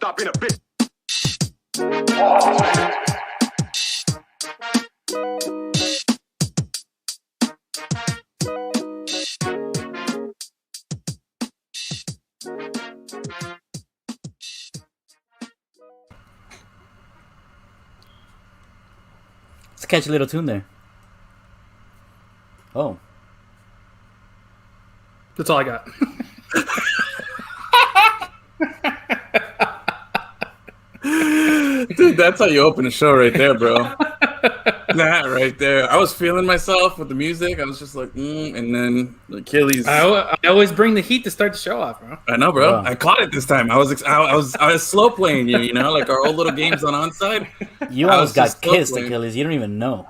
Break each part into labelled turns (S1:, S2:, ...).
S1: Stop being a bitch.
S2: Let's catch a little tune there. Oh.
S3: That's all I got.
S4: Dude, that's how you open a show right there, bro. That right there. I was feeling myself with the music. I was just like, and then Achilles.
S3: I always bring the heat to start the show off, bro.
S4: I know, bro.
S2: Wow.
S4: I caught it this time. I was slow playing you, you know, like our old little games on Onside.
S2: You
S4: I
S2: almost
S4: was just
S2: got kissed,
S4: slow playing.
S2: Achilles. You don't even know.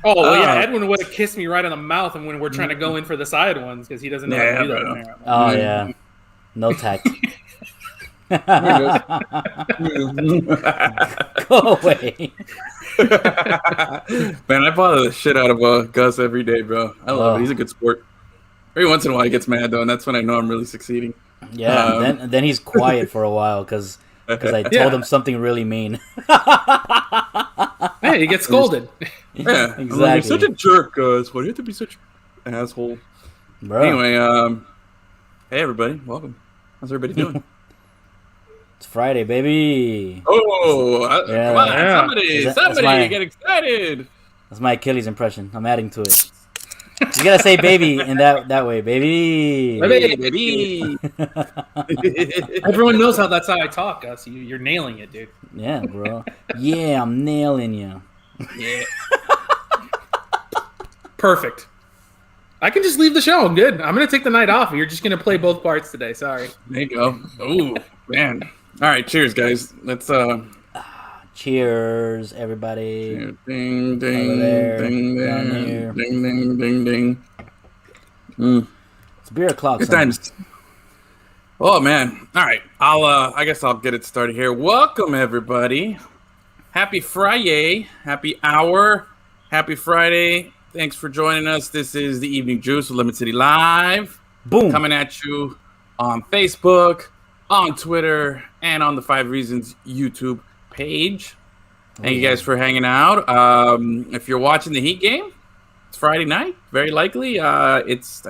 S3: Oh, well, yeah, Edwin would have kissed me right on the mouth and when we're trying to go in for the side ones because he doesn't know how to do that.
S4: bro.
S3: Apparently.
S2: Oh, yeah. No tact. Go away.
S4: Man, I bother the shit out of Gus every day, bro. I love it. He's a good sport. Every once in a while he gets mad, though, and that's when I know I'm really succeeding.
S2: Yeah, then he's quiet for a while because I told him something really mean.
S3: Hey, he gets scolded.
S4: Yeah,
S2: Exactly.
S4: I'm like, you're such a jerk, Gus. Why do you have to be such an asshole?
S2: Bro.
S4: Anyway, hey, everybody. Welcome. How's everybody doing?
S2: It's Friday, baby.
S4: Oh,
S2: Yeah.
S4: come on.
S3: Yeah.
S4: Somebody get excited.
S2: That's my Achilles impression. I'm adding to it. You gotta say baby in that way, baby.
S4: Hey, baby.
S3: Everyone knows that's how I talk, Gus. You're nailing it, dude.
S2: Yeah, bro. Yeah, I'm nailing you.
S4: Yeah.
S3: Perfect. I can just leave the show. I'm good. I'm going to take the night off. You're just going to play both parts today. Sorry.
S4: There you go. Oh, man. All right, cheers, guys. Let's
S2: Cheers, everybody.
S4: ding, ding,
S2: Over there,
S4: ding,
S2: down
S4: ding,
S2: here.
S4: ding, ding, ding, ding.
S2: It's beer o'clock.
S4: Good
S2: son.
S4: times. Oh man! All right, I guess I'll get it started here. Welcome everybody. Happy Friday. Happy hour. Happy Friday. Thanks for joining us. This is the Evening Juice with Lemon City Live.
S2: Boom.
S4: Coming at you on Facebook, on Twitter, and on the 5 Reasons YouTube page. Thank you guys for hanging out. If you're watching the Heat game, it's Friday night. Very likely. I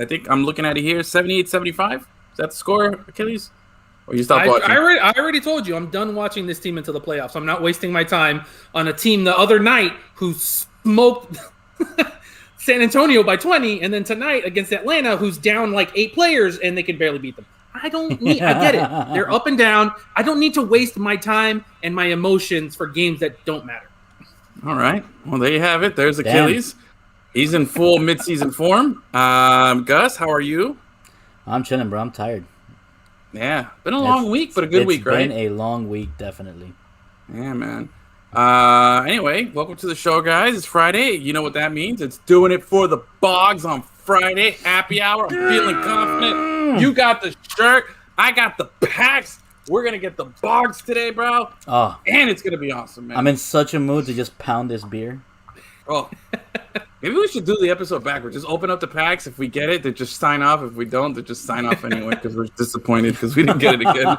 S4: think I'm looking at it here, 78-75. Is that the score, Achilles? Or you stopped watching?
S3: I already told you I'm done watching this team until the playoffs. I'm not wasting my time on a team the other night who smoked San Antonio by 20, and then tonight against Atlanta, who's down like 8 players and they can barely beat them. I get it. They're up and down. I don't need to waste my time and my emotions for games that don't matter.
S4: All right. Well, there you have it. There's Achilles. He's in full midseason form. Gus, how are you?
S2: I'm chilling, bro. I'm tired.
S4: Yeah. Been a long week, but a good week, right?
S2: It's been a long week, definitely.
S4: Yeah, man. Anyway, welcome to the show, guys. It's Friday. You know what that means. It's doing it for the Bogs on Friday. Happy hour. I'm feeling confident. You got the shirt. I got the packs. We're going to get the Bogs today, bro.
S2: Oh,
S4: And it's going to be awesome, man.
S2: I'm in such a mood to just pound this beer.
S4: Oh, maybe we should do the episode backwards. Just open up the packs. If we get it, then just sign off. If we don't, then just sign off anyway because we're disappointed because we didn't get it again.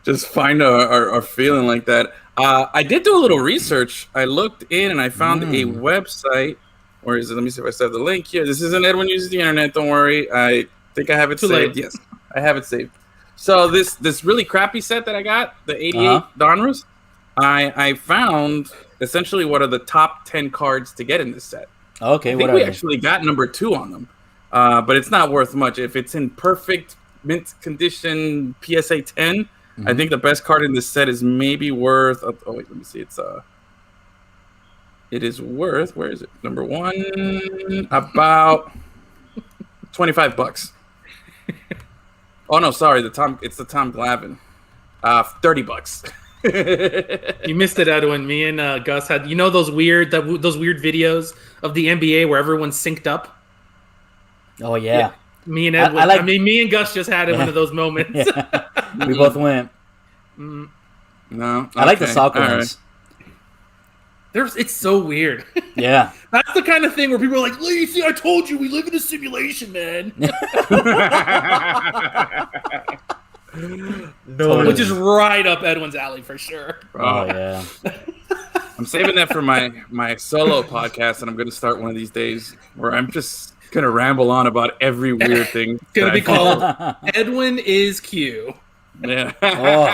S4: Just find our feeling like that. I did do a little research. I looked in and I found a website. Where is it? Let me see if I still have the link here. This isn't Edwin Uses the Internet. Don't worry. I think I have it saved. Yes, I have it saved. So this really crappy set that I got, the 88 Donruss, I found essentially what are the top 10 cards to get in this set.
S2: Okay,
S4: I think we actually got number 2 on them, but it's not worth much. If it's in perfect mint condition PSA 10, I think the best card in this set is maybe worth. Oh wait, let me see. It is worth. Where is it? Number 1, about $25. Oh no, sorry. It's the Tom Glavine. $30.
S3: You missed it, Edwin. Me and Gus had those weird videos of the NBA where everyone's synced up.
S2: Oh yeah.
S3: Me and Edwin. Me and Gus just had one of those moments.
S2: Yeah. We both went.
S4: No,
S2: I like the soccer
S4: all
S2: ones.
S4: right.
S3: It's so weird.
S2: Yeah.
S3: That's the kind of thing where people are like, Lacey, I told you we live in a simulation, man.
S2: Totally.
S3: Which is right up Edwin's alley for sure.
S2: Oh, yeah.
S4: I'm saving that for my solo podcast, and I'm going to start one of these days where I'm just going to ramble on about every weird thing.
S3: It's going to be called Edwin is Q.
S4: Yeah.
S2: Oh.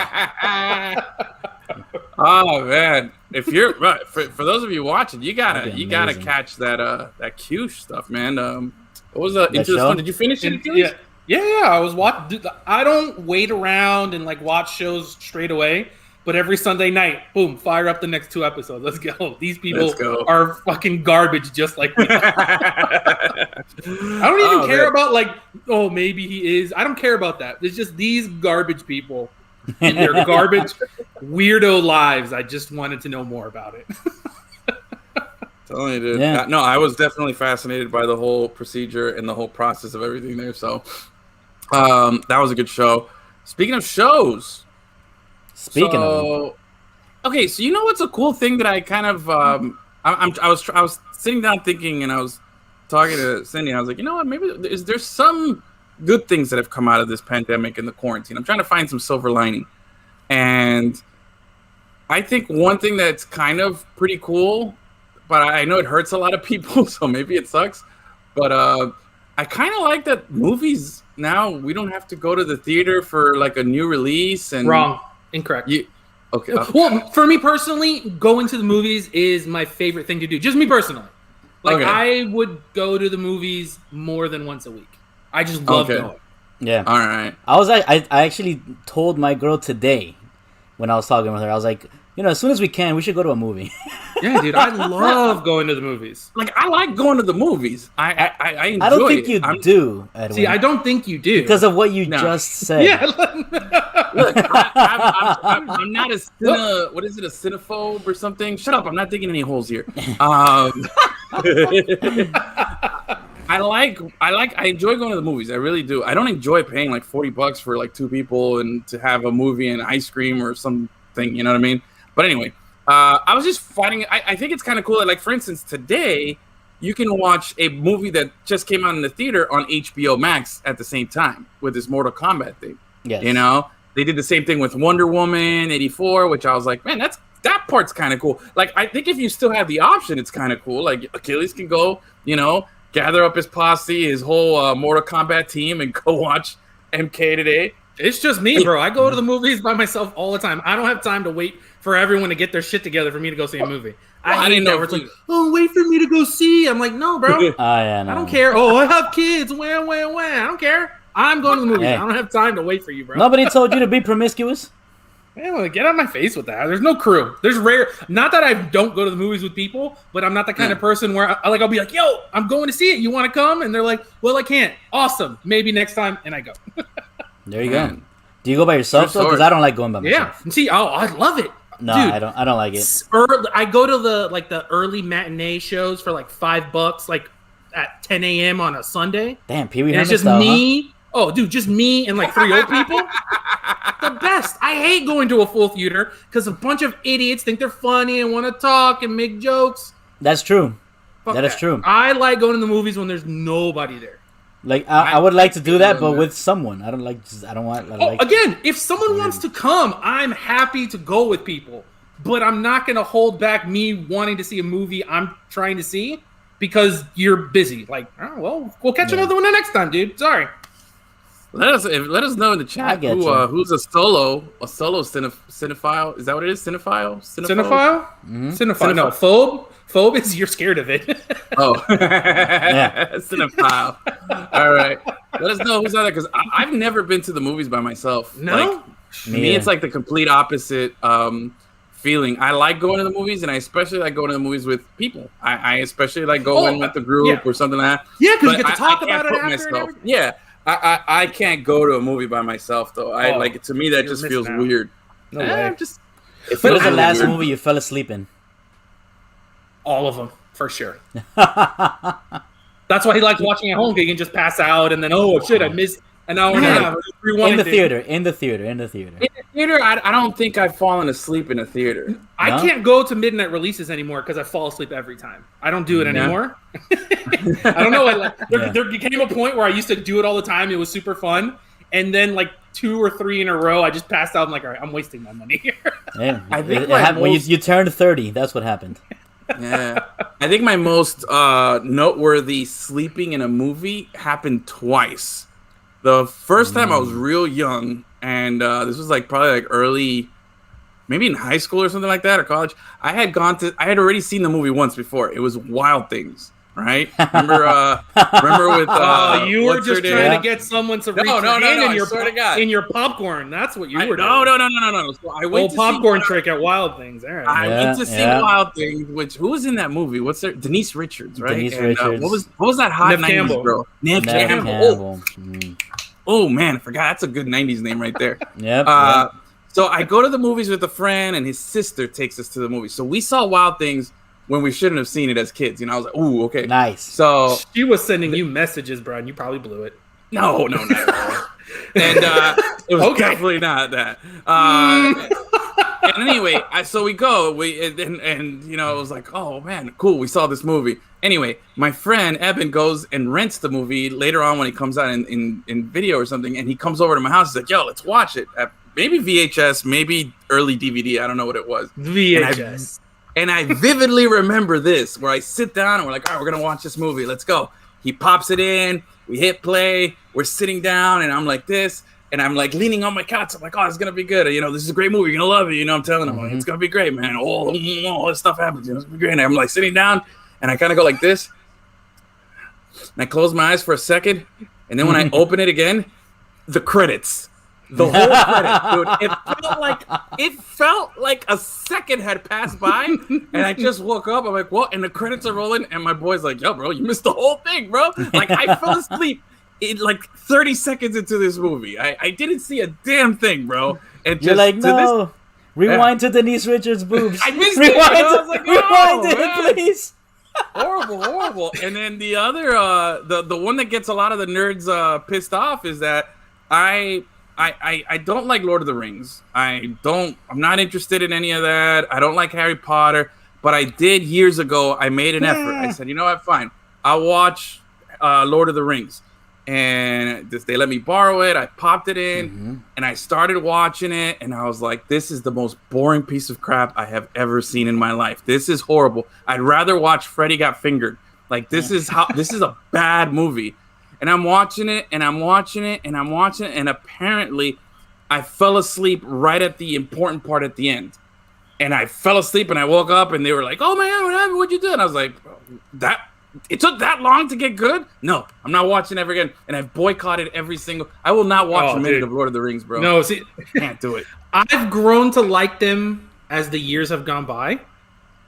S4: Oh man, if you're for those of you watching, you gotta
S2: amazing.
S4: catch that Q stuff, man. What was Into the
S2: show?
S4: Storm? Did you finish it?
S3: Yeah. I was watching. I don't wait around and like watch shows straight away. But every Sunday night, boom, fire up the next 2 episodes. Let's go. These people are fucking garbage, just like me. I don't even care about like, oh, maybe he is. I don't care about that. It's just these garbage people in their garbage, weirdo lives. I just wanted to know more about it.
S4: Totally did.
S2: Yeah.
S4: No, I was definitely fascinated by the whole procedure and the whole process of everything there. So that was a good show. Speaking of shows.
S2: Speaking of,
S4: okay, so you know what's a cool thing that I kind of I was sitting down thinking, and I was talking to Cindy, and I was like, you know what, maybe there's some good things that have come out of this pandemic and the quarantine. I'm trying to find some silver lining, and I think one thing that's kind of pretty cool, but I know it hurts a lot of people, so maybe it sucks, but I kind of like that movies now we don't have to go to the theater for like a new release. And
S3: Wrong. Incorrect.
S4: Okay.
S3: Well, for me personally, going to the movies is my favorite thing to do. Just me personally. Like,
S4: Okay.
S3: I would go to the movies more than once a week. I just love going.
S2: yeah.
S4: All right.
S2: I actually told my girl today when I was talking with her, I was like, you know, as soon as we can, we should go to a movie.
S3: Yeah, dude, I love going to the movies.
S4: Like, I like going to the movies. I enjoy
S2: I don't think
S4: it.
S2: you do, Edwin.
S3: See, I don't think you do.
S2: because of what you just said.
S3: Yeah.
S4: Look, I'm not a what is it, a cinephobe or something? Shut up! I'm not digging any holes here. I enjoy going to the movies. I really do. I don't enjoy paying like $40 for like 2 people and to have a movie and ice cream or something. You know what I mean? But anyway, I was just finding. I think it's kind of cool that, like, for instance, today you can watch a movie that just came out in the theater on HBO Max at the same time with this Mortal Kombat thing.
S2: Yes.
S4: You know, they did the same thing with Wonder Woman 84, which I was like, man, that part's kind of cool. Like, I think if you still have the option, it's kind of cool. Like, Achilles can go, you know, gather up his posse, his whole Mortal Kombat team, and go watch MK today.
S3: It's just me, bro. I go to the movies by myself all the time. I don't have time to wait for everyone to get their shit together for me to go see a movie.
S4: I didn't know.
S3: It's like, oh, wait for me to go see. I'm like, no, bro.
S2: Yeah, no.
S3: I don't care. Oh, I have kids. When. I don't care. I'm going to the movies.
S2: Hey.
S3: I don't have time to wait for you, bro.
S2: Nobody told you to be promiscuous.
S3: Man, well, get out of my face with that. There's no crew. There's rare. Not that I don't go to the movies with people, but I'm not the kind of person where I'll be like, yo, I'm going to see it. You want to come? And they're like, well, I can't. Awesome. Maybe next time. And I go.
S2: There you go. Do you go by yourself though? Because I don't like going by myself.
S3: Yeah. See, I love it.
S2: No,
S3: Dude,
S2: I don't like it.
S3: I go to the early matinee shows for like $5, like at 10 a.m. on a Sunday.
S2: Damn, Pee Wee
S3: And it's
S2: Herman
S3: just
S2: style,
S3: me. Huh? Oh, dude, just me and like 3 old people. The best. I hate going to a full theater because a bunch of idiots think they're funny and want to talk and make jokes.
S2: That's true.
S3: Fuck
S2: that is true.
S3: I like going to the movies when there's nobody there.
S2: Like I would like to do that, but with someone. I don't like. I don't want.
S3: Again, if someone wants to come, I'm happy to go with people. But I'm not going to hold back me wanting to see a movie I'm trying to see because you're busy. Like, oh, well, we'll catch another one the next time, dude. Sorry.
S4: Let us know in the chat who's a solo cinephile. Is that what it is? Cinephile?
S3: Cinephile? Mm-hmm. Cinephile. No, phobe. Phobe is you're scared of it.
S4: Oh. Yeah. Cinephile. All right. Let us know who's out there because I've never been to the movies by myself.
S3: No?
S4: Like, me, it's like the complete opposite feeling. I like going to the movies, and I especially like going to the movies with people. I especially like going with the group or something like that.
S3: Yeah, because you get to talk about it after
S4: myself. Yeah. I can't go to a movie by myself though. To me that just feels weird.
S3: No way.
S2: What was the last movie you fell asleep in?
S3: All of them, for sure. That's why he likes watching at home. He can just pass out and then, oh shit, I An hour and a half.
S2: In the theater.
S4: In the theater, I don't think I've fallen asleep in a theater.
S3: I can't go to midnight releases anymore because I fall asleep every time. I don't do it anymore. I don't know. There became a point where I used to do it all the time. It was super fun. And then 2 or 3 in a row, I just passed out. I'm like, all right, I'm wasting my money here.
S2: Yeah, I think when you turned 30, that's what happened.
S4: Yeah, I think my most noteworthy sleeping in a movie happened twice. The first time I was real young, and this was probably early, maybe in high school or something like that, or college. I had already seen the movie once before. It was Wild Things, right? Remember with
S3: you were just trying to get someone to reach in your popcorn. That's what you were doing.
S4: No. So I went to
S3: popcorn trick at Wild Things. All right.
S4: I went to see Wild Things. Who was in that movie? What's their Denise Richards, right?
S2: Richards.
S4: What was that hot 90s girl? Nev Campbell. Oh man, I forgot. That's a good 90s name right there.
S2: Yep.
S4: So I go to the movies with a friend, and his sister takes us to the movie. So we saw Wild Things when we shouldn't have seen it as kids. I was like, ooh, okay.
S2: Nice.
S4: So
S3: she was sending you messages, bro, and you probably blew it.
S4: No. And it was definitely not that. And anyway, so we go. And it was like, oh man, cool. We saw this movie. Anyway, my friend Evan goes and rents the movie later on when he comes out in video or something, and he comes over to my house. He's like, yo, let's watch it. Maybe VHS, maybe early DVD. I don't know what it was.
S3: VHS.
S4: And I vividly remember this, where I sit down and we're like, all right, we're going to watch this movie. Let's go. He pops it in. We hit play. We're sitting down, and I'm like this. And I'm leaning on my couch. I'm like, oh, it's going to be good. This is a great movie. You're going to love it. I'm telling him, it's going to be great, man. All this stuff happens. It's going to be great. And I'm sitting down, and I kind of go like this. And I close my eyes for a second. And then when I open it again, the credits. The whole credit, dude. It felt like a second had passed by, and I just woke up. I'm like, what? And the credits are rolling, and my boy's like, yo, bro, you missed the whole thing, bro. I fell asleep in 30 seconds into this movie. I didn't see a damn thing, bro. And
S2: you're like, no. Rewind to Denise Richards' boobs.
S4: I missed it. I was like,
S2: rewind it, please.
S4: Horrible. And then the other, the one that gets a lot of the nerds pissed off is that I don't like Lord of the Rings. I'm not interested in any of that. I don't like Harry Potter. But I did years ago. I made an effort. I said, you know what? Fine. I'll watch Lord of the Rings. And they let me borrow it. I popped it in, and I started watching it. And I was like, this is the most boring piece of crap I have ever seen in my life. This is horrible. I'd rather watch Freddy Got Fingered. This is a bad movie. And I'm watching it, and and apparently I fell asleep right at the important part at the end. And I fell asleep, and I woke up, and they were like, oh, man, what happened? What'd you do? And I was like, it took that long to get good? No, I'm not watching ever again. And I've boycotted every single... I will not watch a minute of Lord of the Rings, bro.
S3: No, see...
S4: Can't do it.
S3: I've grown to like them as the years have gone by.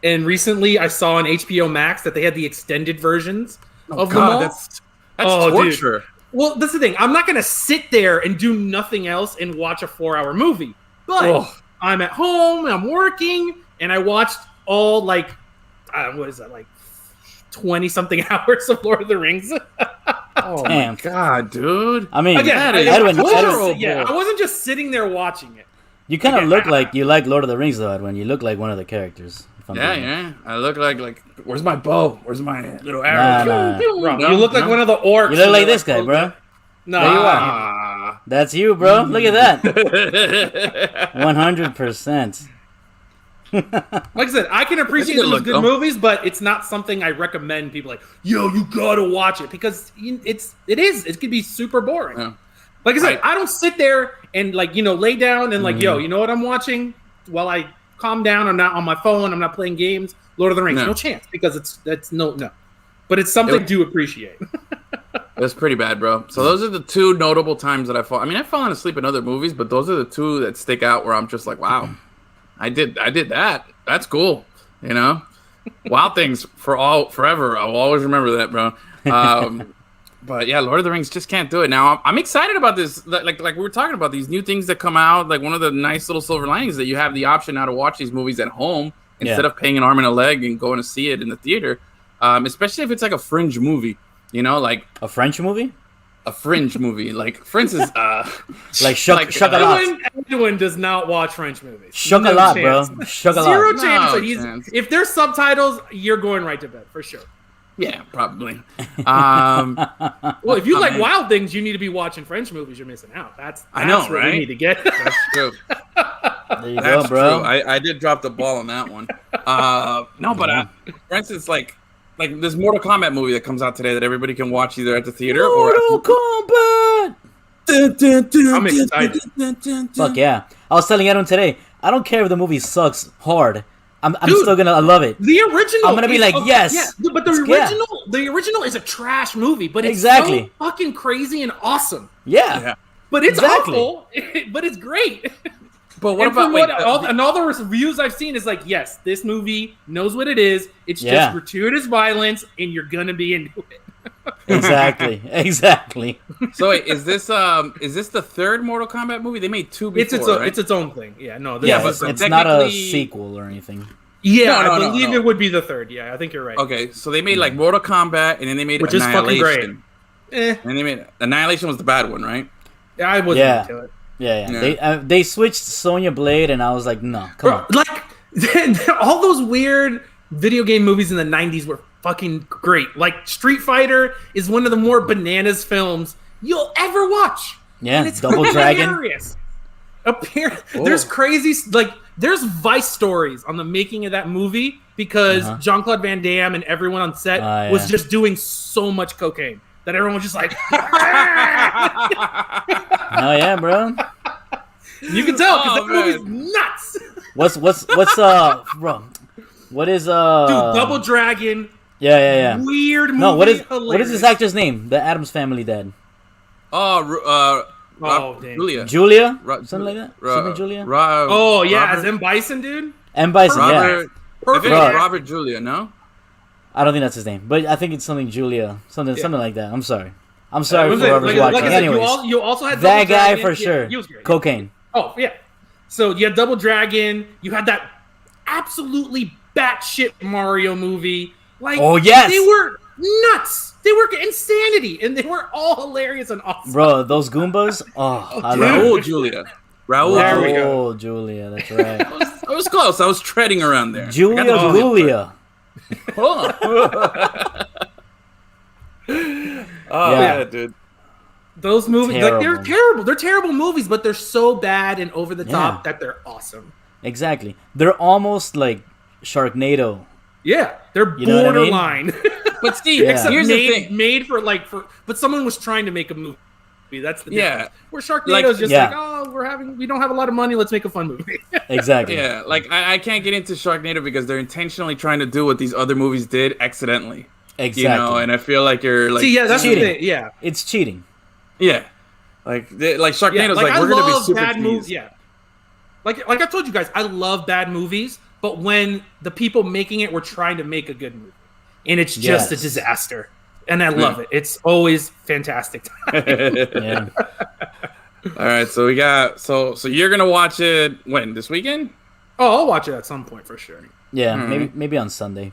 S3: And recently, I saw on HBO Max that they had the extended versions of them all.
S4: That's torture.
S3: Dude. Well, that's the thing. I'm not going to sit there and do nothing else and watch a 4-hour movie. But I'm at home, I'm working, and I watched all, what is that, 20-something hours of Lord of the Rings.
S4: Oh, my God, dude.
S2: I mean,
S3: again,
S2: Edwin,
S3: I wasn't just sitting there watching it.
S2: You kind of look like you like Lord of the Rings, though, Edwin. You look like one of the characters.
S4: Yeah. I look like where's my bow? Where's my little arrow?
S3: Bro, you look like one of the orcs.
S2: You look like this guy, bro.
S3: No,
S2: there you are. That's you, bro. Look at that. 100%.
S3: Like I said, I can appreciate those good movies, but it's not something I recommend people like, yo, you gotta watch it, because it can be super boring. Yeah. Like I said, I don't sit there and lay down and yo, you know what I'm watching while I calm down. I'm not on my phone. I'm not playing games. Lord of the Rings, no chance, because that's no. But it's something to appreciate.
S4: That's pretty bad, bro. So those are the two notable times that I've fallen asleep in other movies, but those are the two that stick out where I'm just like, wow, I did that. That's cool. Wild Things forever. I'll always remember that, bro. But yeah, Lord of the Rings just can't do it. Now I'm excited about this. Like we were talking about these new things that come out. Like one of the nice little silver linings that you have the option now to watch these movies at home instead of paying an arm and a leg and going to see it in the theater. Especially if it's like a fringe movie, like
S2: a French movie.
S4: a fringe movie. Like, for instance,
S2: like Chocolat.
S3: Edwin does not watch French movies.
S2: Chocolat, bro.
S3: Chance.
S2: Chocolat.
S3: Zero chance
S4: No
S3: that he's.
S4: chance.
S3: If there's subtitles, you're going right to bed for sure.
S4: Yeah, probably.
S3: Well, if you like wild things, you need to be watching French movies. You're missing out. That's
S4: I know,
S3: what
S4: right?
S3: we need to get.
S4: That's true.
S2: There you
S4: That's
S2: go, bro.
S4: true. I did drop the ball on that one. No, but for instance, like this Mortal Kombat movie that comes out today that everybody can watch either at the theater
S2: Mortal Kombat.
S3: I'm excited.
S2: Fuck yeah! I was telling Edwin today. I don't care if the movie sucks hard. I'm still gonna love it.
S3: The original.
S2: I'm gonna be like, yes.
S3: Yeah, but the original is a trash movie, but it's
S2: Exactly.
S3: so fucking crazy and awesome.
S2: Yeah.
S3: But it's
S2: Exactly.
S3: awful. But it's great.
S4: But what
S3: And from
S4: about
S3: all the reviews I've seen is like, yes, this movie knows what it is. It's
S2: Yeah.
S3: just gratuitous violence, and you're gonna be into it.
S2: Exactly.
S4: So wait, is this the third Mortal Kombat movie? They made two before, right?
S3: It's its own thing. Yeah, no.
S2: Yeah,
S4: but
S2: it's not a
S4: technically-
S2: sequel or anything.
S3: Yeah,
S4: No,
S3: I
S4: no,
S3: believe
S4: no.
S3: it would be the third. Yeah, I think you're right.
S4: Okay, so they made like Mortal Kombat, and then they made
S3: Which is fucking
S4: Annihilation.
S3: great.
S4: And they made Annihilation was the bad one, right?
S3: I wasn't
S2: Yeah.
S3: into it.
S2: Yeah. They switched Sonya Blade, and I was like, no, come on.
S3: Like all those weird video game movies in the 90s were fucking great. Like Street Fighter is one of the more bananas films you'll ever watch.
S2: Yeah,
S3: And it's
S2: Double Dragon.
S3: hilarious. There's crazy, there's Vice stories on the making of that movie because Jean-Claude Van Damme and everyone on set was just doing so much cocaine that everyone was just like,
S2: Oh yeah, bro.
S3: you can tell because
S4: Oh,
S3: that movie's nuts.
S2: What's bro? What is
S3: Dude, Double Dragon.
S2: Yeah.
S3: Weird movie.
S2: No, what is
S3: hilarious.
S2: this actor's name? The Addams Family dad.
S3: Damn.
S4: Julia.
S2: Julia? Something like that? Something Julia?
S3: Oh yeah,
S4: Robert-
S3: as M. Bison, dude.
S2: M. Bison, yeah.
S4: Robert, I think
S2: Bro.
S4: it's Robert Julia, no?
S2: I don't think that's his name, but I think it's something Julia. Something like that. I'm sorry for whoever's
S3: Like
S2: watching.
S3: I said,
S2: Anyways,
S3: you also had
S2: that
S3: Double
S2: guy
S3: Dragon.
S2: for
S3: Yeah,
S2: sure.
S3: he was great.
S2: Cocaine.
S3: Oh yeah. So you had Double Dragon. You had that absolutely batshit Mario movie. Like,
S2: Oh, yes.
S3: they were nuts. They were insanity, and they were all hilarious and awesome.
S2: Bro, those Goombas. Oh, I love
S4: Raul Julia. Raul
S3: There we
S4: Julia.
S3: go.
S2: Oh, Julia. That's right.
S4: I was close. I was treading around there.
S2: Julia
S4: I got the-
S2: Julia.
S4: Oh, yeah, dude.
S3: Those movies, like, they're
S2: Terrible.
S3: terrible. They're terrible movies, but they're so bad and over the top that they're awesome.
S2: Exactly. They're almost like Sharknado.
S3: Yeah, they're
S2: You know what I mean?
S3: borderline.
S4: But Steve,
S2: Yeah.
S3: Except
S4: here's the thing.
S3: made for but someone was trying to make a movie. That's the difference. Where Sharknado's
S4: Like-
S3: just
S2: Yeah.
S3: like, oh, we don't have a lot of money, let's make a fun movie.
S2: Exactly.
S4: Yeah, like I can't get into Sharknado because they're intentionally trying to do what these other movies did accidentally.
S2: Exactly.
S4: You know, and I feel like you're like,
S3: See, yeah, that's
S2: cheating.
S3: the thing. Yeah,
S2: It's cheating.
S4: yeah, like Sharknado's
S3: yeah.
S4: like
S3: I
S4: we're gonna be
S3: love
S4: super
S3: bad
S4: teased.
S3: movies. Yeah, like I told you guys, I love bad movies, but when the people making it were trying to make a good movie, and it's just a
S2: Yes.
S3: disaster, and I love it. It's always fantastic.
S2: Yeah.
S4: All right, so we got so you're gonna watch it when this weekend?
S3: Oh, I'll watch it at some point for sure.
S2: Yeah.
S4: Hmm.
S2: Maybe on Sunday.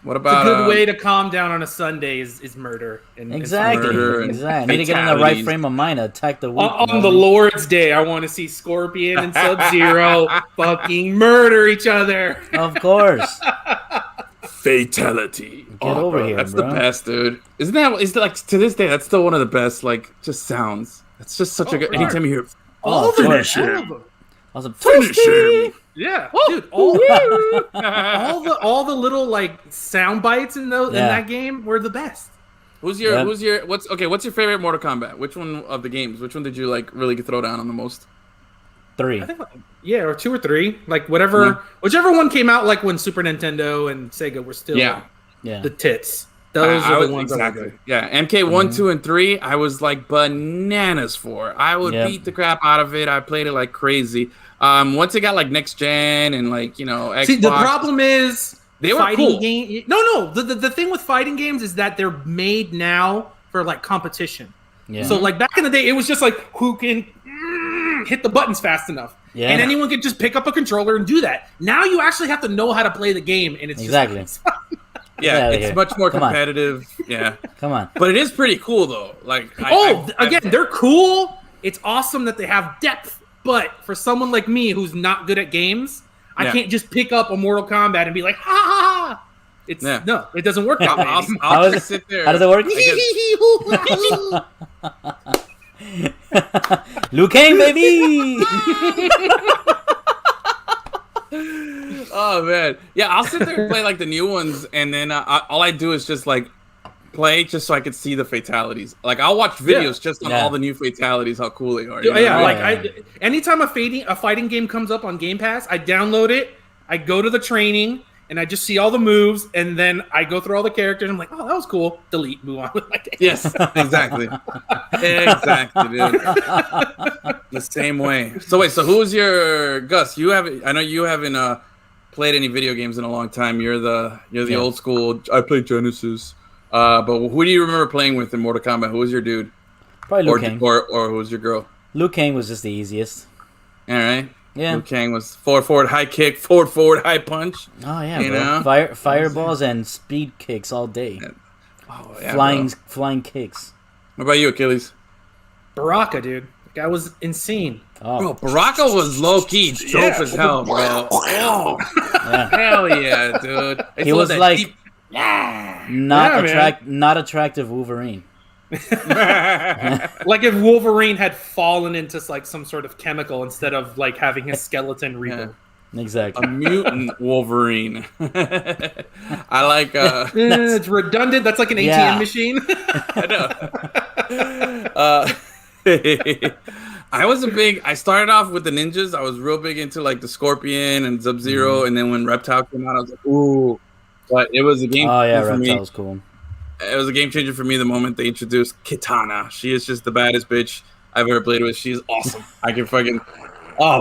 S4: What
S3: It's
S4: about
S3: a good way to calm down on a Sunday is murder. And
S2: Exactly.
S4: murder and
S2: Exactly. I need to get in the right
S4: fatalities.
S2: frame of mind to attack the week.
S3: On the Lord's Day, I want to see Scorpion and Sub-Zero fucking murder each other.
S2: Of course.
S4: fatality?
S2: Get over
S4: bro,
S2: here,
S4: that's
S2: bro.
S4: the best, dude. Isn't that? Is that like to this day? That's still one of the best. Like just sounds. It's just such a good.
S3: right.
S4: Anytime you hear,
S3: All
S2: of
S3: of them.
S2: course.
S3: All of them.
S2: Awesome.
S4: finish him.
S3: Yeah, dude. All the little like sound bites in that game were the best.
S4: What's your what's your favorite Mortal Kombat? Which one of the games? Which one did you like really throw down on the most?
S2: 3.
S3: I think or 2 or 3, like whichever one came out, like when Super Nintendo and Sega were still
S2: Yeah.
S3: the tits. Those are the ones
S4: exactly.
S3: that were good.
S4: Yeah, MK 1, 2, and 3. I was like bananas for. I would
S2: Yep.
S4: beat the crap out of it. I played it like crazy. Once it got like next gen and like Xbox.
S3: See, the problem is
S4: They were
S3: fighting
S4: cool.
S3: game. No. The thing with fighting games is that they're made now for like competition.
S2: Yeah.
S3: So like back in the day, it was just like who can hit the buttons fast enough,
S2: Yeah.
S3: and anyone could just pick up a controller and do that. Now you actually have to know how to play the game, and it's
S2: Exactly.
S3: Just,
S4: Yeah, it's
S2: here.
S4: much more
S2: Come on.
S4: competitive. Yeah.
S2: Come on.
S4: But it is pretty cool though. Like
S3: they're cool. It's awesome that they have depth, but for someone like me who's not good at games, I can't just pick up a Mortal Kombat and be like, ha ha ha. It's no, it doesn't work that way.
S4: I'll just sit there.
S2: How does it work? Liu Kang, baby.
S4: Oh man, yeah, I'll sit there and play like the new ones, and then all I do is just like play just so I could see the fatalities. Like I'll watch videos just on all the new fatalities, how cool they are.
S3: Anytime a fighting game comes up on Game Pass, I download it, I go to the training, and I just see all the moves, and then I go through all the characters. And I'm like, oh, that was cool. Delete, move on with my day.
S4: Yes, exactly, exactly, dude. The same way. So wait, so who's your Gus? I know you haven't played any video games in a long time. You're the old school. I played Genesis. But who do you remember playing with in Mortal Kombat? Who was your dude?
S2: Probably Liu Kang.
S4: Or who was your girl?
S2: Liu Kang was just the easiest.
S4: All right.
S2: Yeah.
S4: Liu Kang was forward high kick, forward high punch.
S2: Oh yeah,
S4: you know?
S2: Fireballs and speed kicks all day.
S4: Oh, yeah,
S2: flying kicks.
S4: What about you, Achilles?
S3: Baraka, dude. The guy was insane.
S2: Oh.
S4: Bro, Baraka was low key dope as hell, bro. Hell yeah, dude.
S2: He was like not attractive Wolverine.
S3: Like if Wolverine had fallen into like some sort of chemical instead of like having his skeleton rebuilt.
S2: Exactly.
S4: A mutant Wolverine. I like
S3: it's redundant. That's like an ATM machine.
S4: I know. I started off with the ninjas. I was real big into like the Scorpion and Sub-Zero, and then when Reptile came out, I was like, ooh. But it was a game changer for me.
S2: Reptile was cool.
S4: It was a game changer for me the moment they introduced Kitana. She is just the baddest bitch I've ever played with. She's awesome. I can fucking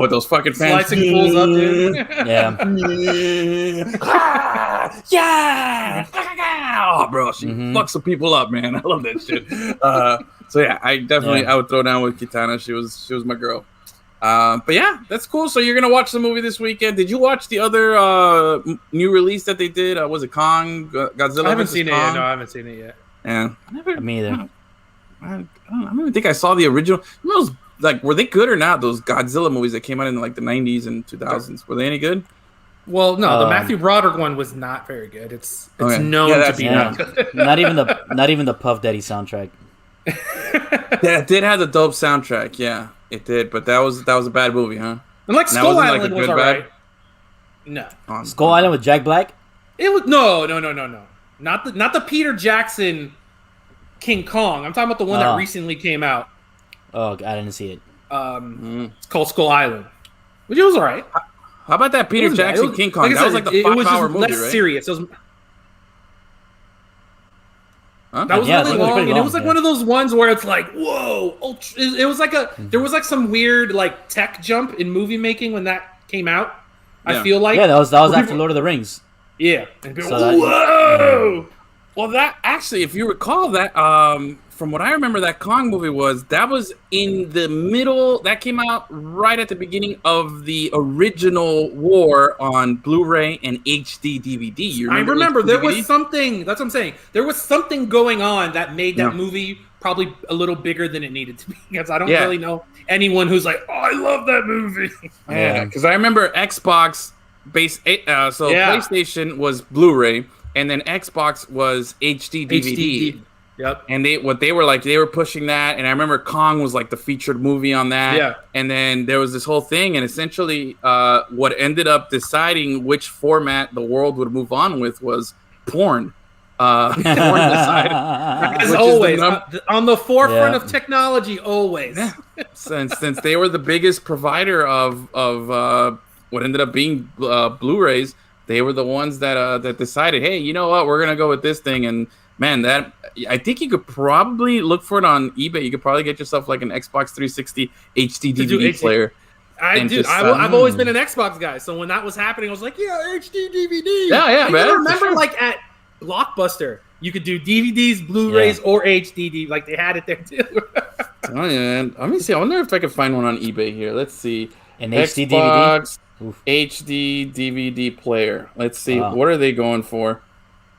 S4: with those fucking fans.
S3: Slicing fools up, dude.
S4: Yeah. Oh, bro, she fucks some people up, man. I love that shit. So yeah, I would throw down with Kitana. She was my girl. But yeah, that's cool. So you're gonna watch the movie this weekend. Did you watch the other new release that they did? Was it Kong? Godzilla?
S3: I haven't seen it yet. No, I haven't seen it yet.
S4: Yeah,
S2: me either.
S4: I don't even think I saw the original. Those, like, were they good or not? Those Godzilla movies that came out in like the 90s and 2000s, were they any good?
S3: Well, no, the Matthew Broderick one was not very good. It's known to be not good.
S2: not even the Puff Daddy soundtrack.
S4: Yeah, it did have the dope soundtrack. Yeah, it did. But that was a bad movie, huh?
S3: And like Skull Island was alright. No,
S2: Skull Island with Jack Black.
S3: It was no. Not the Peter Jackson King Kong. I'm talking about the one that recently came out.
S2: Oh, I didn't see it.
S3: It's called Skull Island, which was alright.
S4: How about that Peter Jackson King Kong? That was like the 5-hour movie,
S3: less
S4: right?
S3: Serious. It was,
S4: huh?
S3: That was really long, and it was like one of those ones where it's like, whoa! It was like there was like some weird like tech jump in movie making when that came out. I feel like
S2: that was after Lord of the Rings.
S3: Yeah, and people,
S4: whoa! Well, that actually, if you recall that, from what I remember, that Kong movie was in the middle. That came out right at the beginning of the original war on Blu-ray and HD DVD.
S3: I remember there was something. That's what I'm saying. There was something going on that made that movie probably a little bigger than it needed to be. Because I don't really know anyone who's like, oh, I love that movie.
S4: Yeah, because I remember Xbox PlayStation was Blu-ray, and then Xbox was HD DVD.
S3: Yep.
S4: And they were pushing that, and I remember Kong was like the featured movie on that.
S3: Yeah.
S4: And then there was this whole thing, and essentially what ended up deciding which format the world would move on with was porn. Porn decided.
S3: As always, on the forefront of technology, always.
S4: Yeah. Since they were the biggest provider of what ended up being Blu-rays, they were the ones that decided, hey, you know what, we're gonna go with this thing. And man, that I think you could probably look for it on eBay. You could probably get yourself like an Xbox 360 HD DVD player.
S3: I've always been an Xbox guy, so when that was happening, I was like, yeah, HD DVD.
S4: Yeah, man.
S3: I remember like at Blockbuster, you could do DVDs, Blu-rays, or HD. Like they had it there too.
S4: Oh yeah, man. Let me see. I wonder if I can find one on eBay here. Let's see.
S2: An
S4: Xbox
S2: HD DVD.
S4: HD DVD player. Let's see. What are they going for?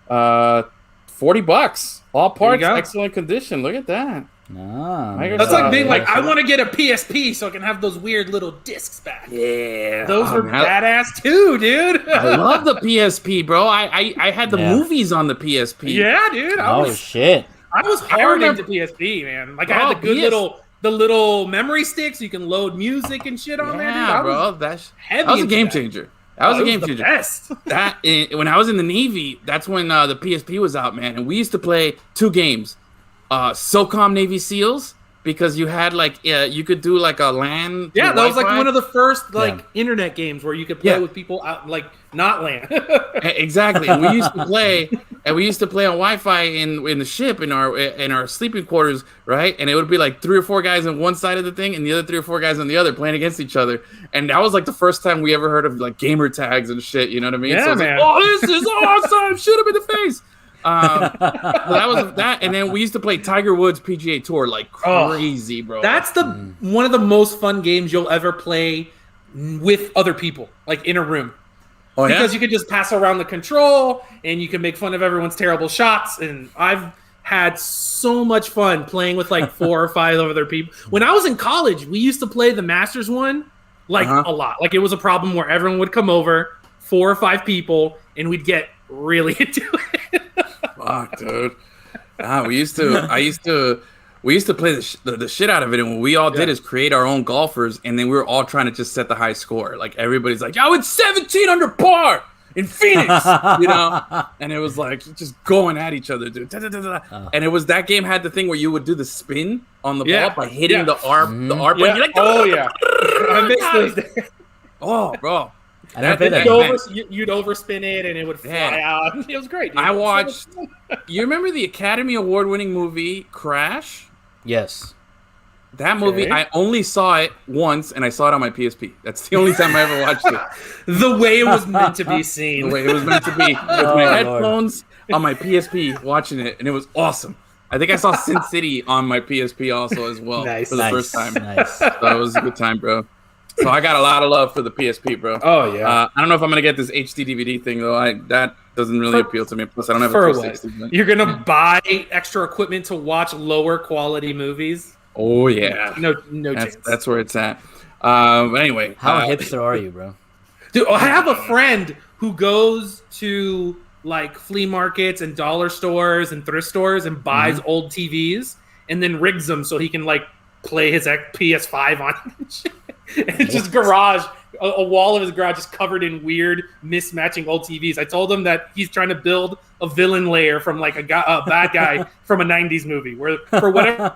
S4: $40. All parts,
S3: go.
S4: excellent condition. Look at that.
S3: That's like being like, I want to get a PSP so I can have those weird little discs back.
S4: Yeah,
S3: those were badass too, dude.
S4: I love the PSP, bro. I had the movies on the PSP.
S3: Yeah, dude.
S2: Shit.
S3: I was hard into PSP, man. Like, I had the good little memory sticks. You can load music and shit on there, dude. That was a game changer. That was a game changer. Best.
S4: When I was in the Navy, that's when the PSP was out, man. And we used to play 2 games. SOCOM Navy SEALs, because you had you could do like a LAN.
S3: Yeah, that was like one of the first internet games where you could play with people out not LAN.
S4: Exactly. And we used to play, on Wi-Fi in the ship in our sleeping quarters, right? And it would be like 3 or 4 guys on one side of the thing and the other 3 or 4 guys on the other playing against each other. And that was like the first time we ever heard of like gamer tags and shit. You know what I mean?
S3: Yeah,
S4: so
S3: man.
S4: Like, this is awesome! Shoot him in the face. That was that, and then we used to play Tiger Woods PGA Tour like crazy, bro.
S3: That's one of the most fun games you'll ever play with other people, like in a room. Because you could just pass around the control and you can make fun of everyone's terrible shots. And I've had so much fun playing with like 4 or 5 other people. When I was in college, we used to play the Masters one a lot. Like, it was a problem where everyone would come over, 4 or 5 people, and we'd get really into it.
S4: Fuck, dude. We used to play the shit out of it, and what we all did is create our own golfers, and then we were all trying to just set the high score. Like, everybody's like, "Yo, it's 17 under par in Phoenix," you know, and it was like just going at each other, dude. And it was that game had the thing where you would do the spin on the ball by hitting the arm, the arm.
S3: Yeah.
S4: You're like,
S3: I missed those days.
S4: Oh, bro.
S2: I never played that.
S3: You'd overspin it and it would fly out. It was great, dude.
S4: I watched. You remember the Academy Award-winning movie Crash?
S2: Yes.
S4: That movie, I only saw it once, and I saw it on my PSP. That's the only time I ever watched it.
S3: The way it was meant to be seen.
S4: The way it was meant to be. With my headphones on my PSP watching it, and it was awesome. I think I saw Sin City on my PSP also as well for the first time.
S2: Nice.
S4: So it was a good time, bro. So I got a lot of love for the PSP, bro.
S3: Oh, yeah.
S4: I don't know if I'm going to get this HD DVD thing, though. That doesn't really appeal to me. Plus, I don't have a 360.
S3: You're going to buy extra equipment to watch lower quality movies?
S4: Oh, yeah.
S3: No chance.
S4: That's where it's at. But anyway.
S2: How hipster are you, bro?
S3: Dude, I have a friend who goes to like flea markets and dollar stores and thrift stores and buys old TVs and then rigs them so he can like play his PS5 on it. And it's just a wall of his garage is covered in weird mismatching old TVs. I told him that he's trying to build a villain layer from like a bad guy from a 90s movie where for whatever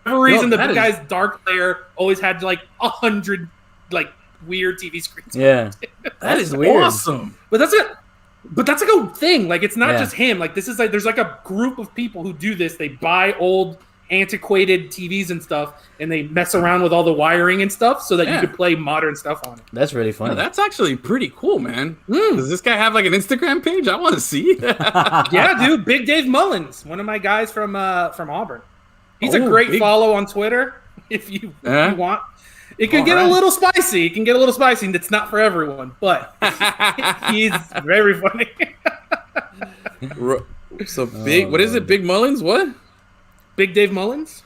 S3: reason the guy's dark layer always had like 100 like weird TV screens.
S2: Yeah.
S4: That is
S2: weird.
S4: Awesome.
S3: But that's like a thing. Like, it's not just him. Like, this is like there's like a group of people who do this. They buy old antiquated TVs and stuff, and they mess around with all the wiring and stuff so that you could play modern stuff on it.
S2: That's really funny.
S4: Yeah, that's actually pretty cool, man. Does this guy have like an Instagram page? I want to see.
S3: Yeah, dude. Big Dave Mullins, one of my guys from Auburn. He's a great follow on Twitter if you want. It can get a little spicy. It can get a little spicy, and it's not for everyone, but he's very funny.
S4: So big. What is it? Big Mullins? What?
S3: Big Dave Mullins?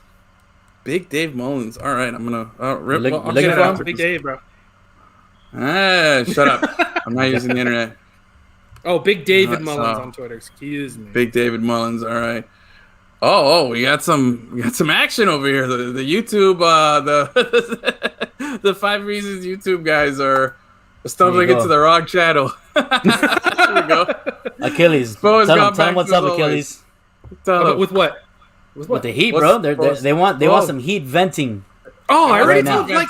S4: Big Dave Mullins. All right, I'm gonna
S3: I'll get it out. Big Dave, bro.
S4: Shut up. I'm not using the internet.
S3: Oh, Big David Mullins on Twitter. Excuse me.
S4: Big David Mullins. All right. Oh, we got some action over here. The YouTube, the 5 Reasons YouTube guys are stumbling into the wrong channel. Here we go.
S2: Achilles. Tell him what's up, Achilles.
S3: With what?
S2: With the heat, bro. They want some heat venting.
S3: Oh, I already told you. Like,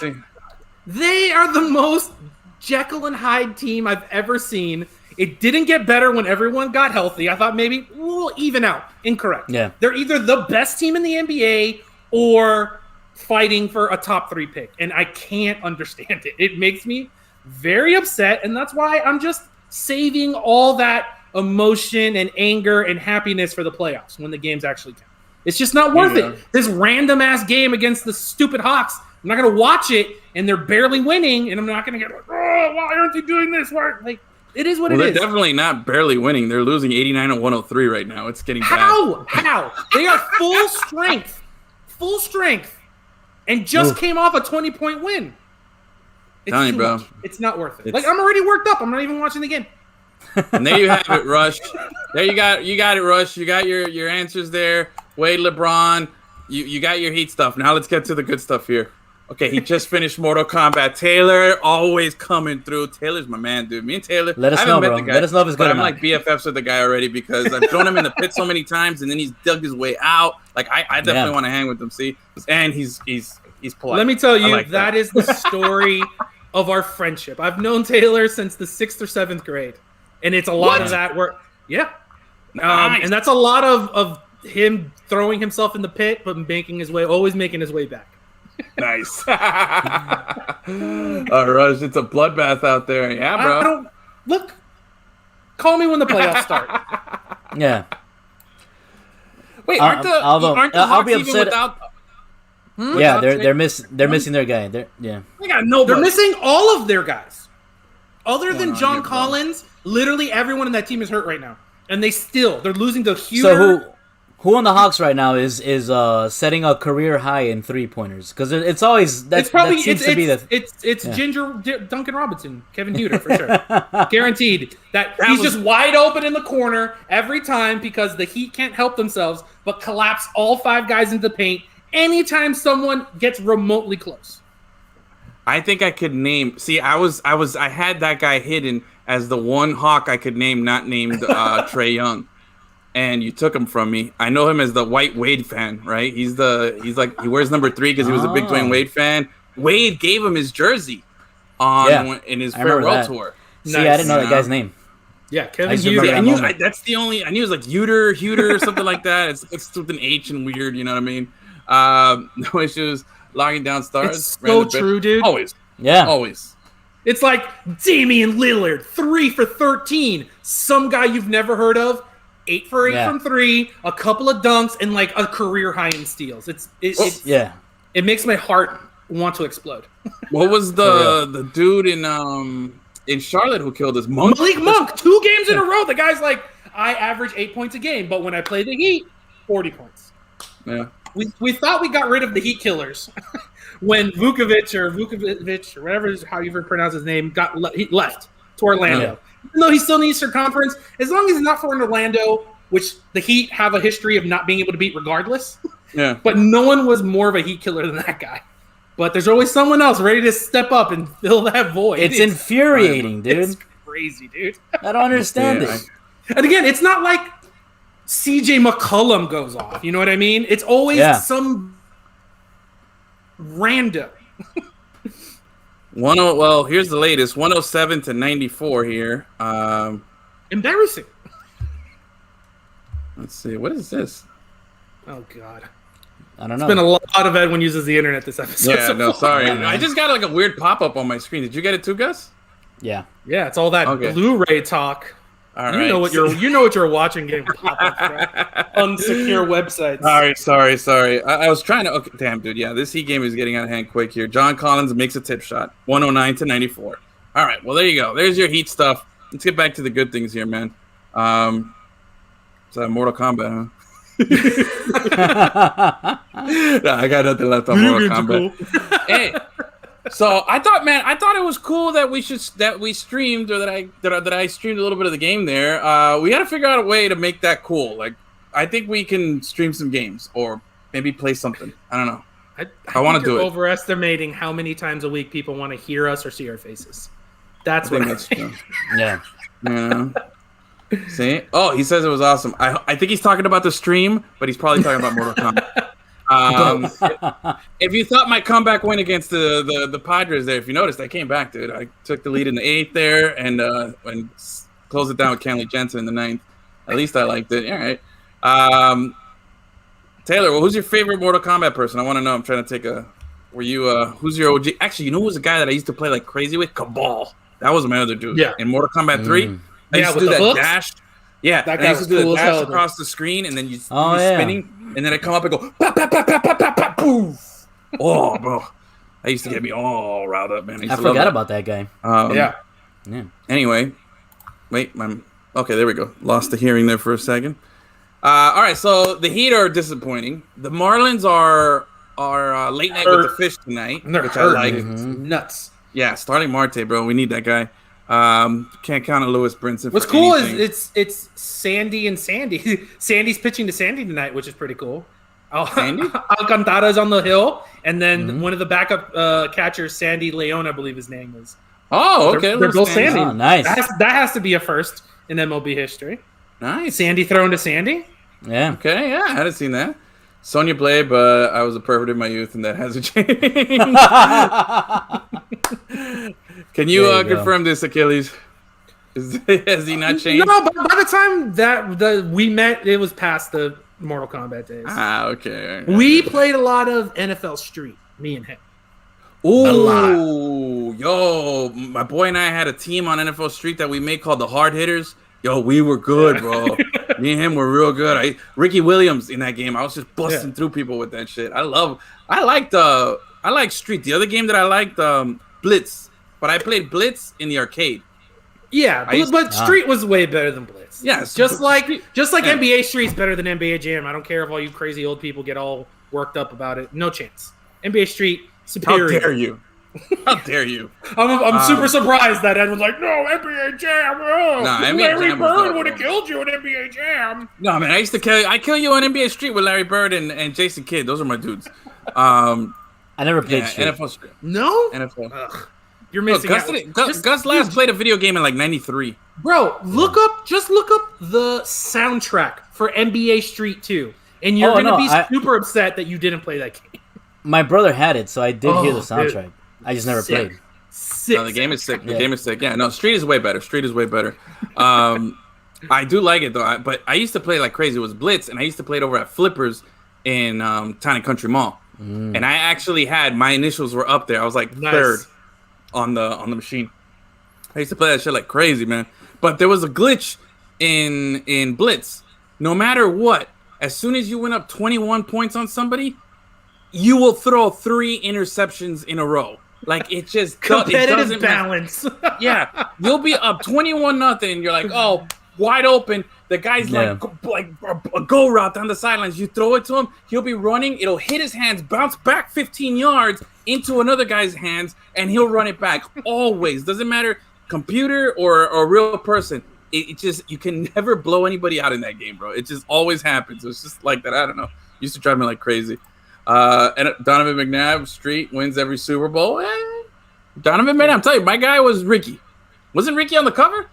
S3: they are the most Jekyll and Hyde team I've ever seen. It didn't get better when everyone got healthy. I thought maybe we'll even out. Incorrect.
S2: Yeah.
S3: They're either the best team in the NBA or fighting for a top 3 pick. And I can't understand it. It makes me very upset. And that's why I'm just saving all that emotion and anger and happiness for the playoffs when the games actually count. It's just not worth it. This random ass game against the stupid Hawks, I'm not going to watch it and they're barely winning. And I'm not going to get like, oh, why aren't they doing this? Why? Like, It is what
S4: Well,
S3: it
S4: they're
S3: is.
S4: definitely not barely winning. They're losing 89 and 103 right now. It's getting bad.
S3: How? They are full strength, and just came off a 20-point win. It's
S4: Telling you,
S3: too
S4: bro.
S3: much. It's not worth it. Like, I'm already worked up. I'm not even watching the game.
S4: And there you have it, Rush. There you got it, Rush. You got your answers there. Wade, LeBron, you got your Heat stuff. Now let's get to the good stuff here. Okay, he just finished Mortal Kombat. Taylor always coming through. Taylor's my man, dude. Me and Taylor.
S2: Let us
S4: I
S2: know,
S4: haven't met
S2: bro.
S4: the guy,
S2: Let us know if it's good
S4: but
S2: or
S4: I'm
S2: not.
S4: like BFFs with the guy already because I've thrown him in the pit so many times, and then he's dug his way out. Like I definitely want to hang with him. See, and he's polite.
S3: Let me tell you,
S4: like
S3: that is the story of our friendship. I've known Taylor since the 6th or 7th grade, and it's a lot of that work. Yeah,
S4: Nice.
S3: and that's a lot of him throwing himself in the pit, but always making his way back.
S4: Nice. Rush, it's a bloodbath out there. Yeah, bro.
S3: Look. Call me when the playoffs start.
S2: Yeah.
S4: Wait, aren't the
S2: I'll
S4: Hawks
S2: be
S4: even
S2: upset.
S4: without?
S2: Yeah, they're missing their guy.
S3: They're missing all of their guys. Other than John Collins, literally everyone in that team is hurt right now. And they're losing to Hughes.
S2: So who on the Hawks right now is setting a career high in 3-pointers? Because it's always
S3: Ginger Duncan Robinson, Kevin Huter for sure, guaranteed. He's just wide open in the corner every time because the Heat can't help themselves but collapse all 5 guys into the paint anytime someone gets remotely close.
S4: I think I could name. See, I had that guy hidden as the one Hawk I could name, not named Trae Young. And you took him from me. I know him as the white Wade fan, right? He wears number 3 because he was a big Dwayne Wade fan. Wade gave him his jersey in his farewell tour.
S2: See, I didn't know that guy's name.
S3: Yeah, Kevin
S2: Huter.
S4: I knew it was like Huter or something like that. It's with an H and weird, you know what I mean? No issues. Locking down stars.
S3: It's so true, dude.
S4: Always.
S2: Yeah.
S4: Always.
S3: It's like Damian Lillard, 3 for 13. Some guy you've never heard of. 8 for 8 from 3, a couple of dunks, and like a career high in steals. It makes my heart want to explode.
S4: What was the dude in Charlotte who killed us?
S3: Malik Monk, 2 games in a row. The guy's like, I average 8 points a game, but when I play the Heat, 40 points.
S4: Yeah.
S3: We thought we got rid of the Heat killers when Vukovic or whatever how you pronounce his name he left to Orlando. Yeah. Even though he still needs circumference, as long as it's not for an Orlando, which the Heat have a history of not being able to beat regardless.
S4: Yeah.
S3: But no one was more of a Heat killer than that guy. But there's always someone else ready to step up and fill that void.
S2: It's infuriating, dude.
S3: It's crazy, dude.
S2: I don't understand it.
S3: And again, it's not like CJ McCollum goes off. You know what I mean? It's always some random.
S4: Well, here's the latest: 107 to 94 here.
S3: Embarrassing.
S4: Let's see, what is this?
S3: Oh God,
S2: I don't know.
S3: It's been a lot of Edwin uses the internet this episode.
S4: Yeah, no, sorry. I just got like a weird pop-up on my screen. Did you get it too, Gus?
S2: Yeah.
S3: Yeah, it's all that Blu-ray talk.
S4: All right.
S3: You know what you're watching getting pop-up from unsecure websites.
S4: Sorry. I was trying to. Okay, damn, dude. Yeah, this Heat game is getting out of hand quick here. John Collins makes a tip shot, 109 to 94. All right. Well, there you go. There's your Heat stuff. Let's get back to the good things here, man. So Mortal Kombat, huh? Nah, I got nothing left on Mortal Kombat. Hey. So I thought it was cool that we streamed, or that I streamed a little bit of the game there. We got to figure out a way to make that cool. Like, I think we can stream some games or maybe play something. I don't know. I want to do it.
S3: Overestimating how many times a week people want to hear us or see our faces. That's what I think.
S2: Yeah.
S4: Yeah. See? Oh, he says it was awesome. I think he's talking about the stream, but he's probably talking about Mortal Kombat. If you thought my comeback win against the Padres there, if you noticed, I came back, dude. I took the lead in the 8th there and closed it down with Kenley Jensen in the 9th. At least I liked it. All right. Taylor, well, who's your favorite Mortal Kombat person? I want to know. I'm trying to take a. Who's your OG? Actually, you know who's a guy that I used to play like crazy with? Cabal. That was my other dude.
S3: Yeah.
S4: In Mortal Kombat 3, I used to do that hooks? Dash. Yeah,
S3: that
S4: guy used to do
S3: cool
S4: the dash across the screen, and then you're spinning, and then I come up and go, pop, pop, pop, pop, pop, pop, pop, poof. Oh, bro. That used to get me all riled up, man.
S2: I forgot about that guy.
S3: Yeah.
S4: Anyway, Wait, okay, there we go. Lost the hearing there for a second. All right, so the Heat are disappointing. The Marlins are late night with the fish tonight, which I like.
S3: Nuts.
S4: Yeah, starting Marte, bro. We need that guy. Can't count on Lewis Brinson.
S3: What's cool is it's Sandy and Sandy. Sandy's pitching to Sandy tonight, which is pretty cool. Alcantara's on the hill, and then one of the backup catchers, Sandy Leon, I believe his name is.
S4: Oh, okay.
S3: They're both Sandy.
S2: Oh, nice.
S3: That has to be a first in MLB history.
S4: Nice.
S3: Sandy thrown to Sandy.
S2: Yeah.
S4: Okay, yeah, I hadn't seen that. Sonya Blay, but I was a pervert in my youth, and that hasn't changed. Can you confirm this, Achilles? Has he not changed?
S3: No, but by the time that we met, it was past the Mortal Kombat days.
S4: Okay.
S3: We played a lot of NFL Street, me and him.
S4: Ooh, yo, my boy and I had a team on NFL Street that we made called the Hard Hitters. Yo, we were good, bro. Me and him were real good. Ricky Williams in that game. I was just busting through people with that shit. I like Street. The other game that I liked, Blitz. But I played Blitz in the arcade.
S3: Yeah, but Street was way better than Blitz.
S4: Yes,
S3: just like NBA Street's better than NBA Jam. I don't care if all you crazy old people get all worked up about it. No chance. NBA Street superior.
S4: How dare you? How dare you?
S3: I'm super surprised that Ed was like, no, NBA Jam. Oh, Larry Bird would have killed you in NBA Jam.
S4: No, man, I kill you on NBA Street with Larry Bird and Jason Kidd. Those are my dudes. I
S2: never played Street.
S4: NFL Street.
S3: No?
S4: NFL.
S3: Ugh. You're missing out.
S4: Gus last played a video game in like 93.
S3: Bro, look up the soundtrack for NBA Street 2. And you're going to be super upset that you didn't play that game.
S2: My brother had it, so I did hear the soundtrack. Dude. I just never played.
S4: No, the game is sick. The game is sick. Yeah, no, Street is way better. I do like it, though. But I used to play like crazy. It was Blitz, and I used to play it over at Flippers in Town and Country Mall. And I actually had, my initials were up there. I was like third on the machine. I used to play that shit like crazy, man. But there was a glitch in Blitz. No matter what, as soon as you went up 21 points on somebody, you will throw 3 interceptions in a row. Like, it just
S3: competitive balance.
S4: Yeah, you'll be up 21-0, and you're like, oh, wide open. The guy's like a go route down the sidelines. You throw it to him, he'll be running. It'll hit his hands, bounce back 15 yards into another guy's hands, and he'll run it back. Always, doesn't matter, computer or a real person. It just, you can never blow anybody out in that game, bro. It just always happens. It's just like that. I don't know. Used to drive me like crazy. And Donovan McNabb, Street, wins every Super Bowl. Donovan McNabb, I'm telling you, my guy was Ricky. Wasn't Ricky on the cover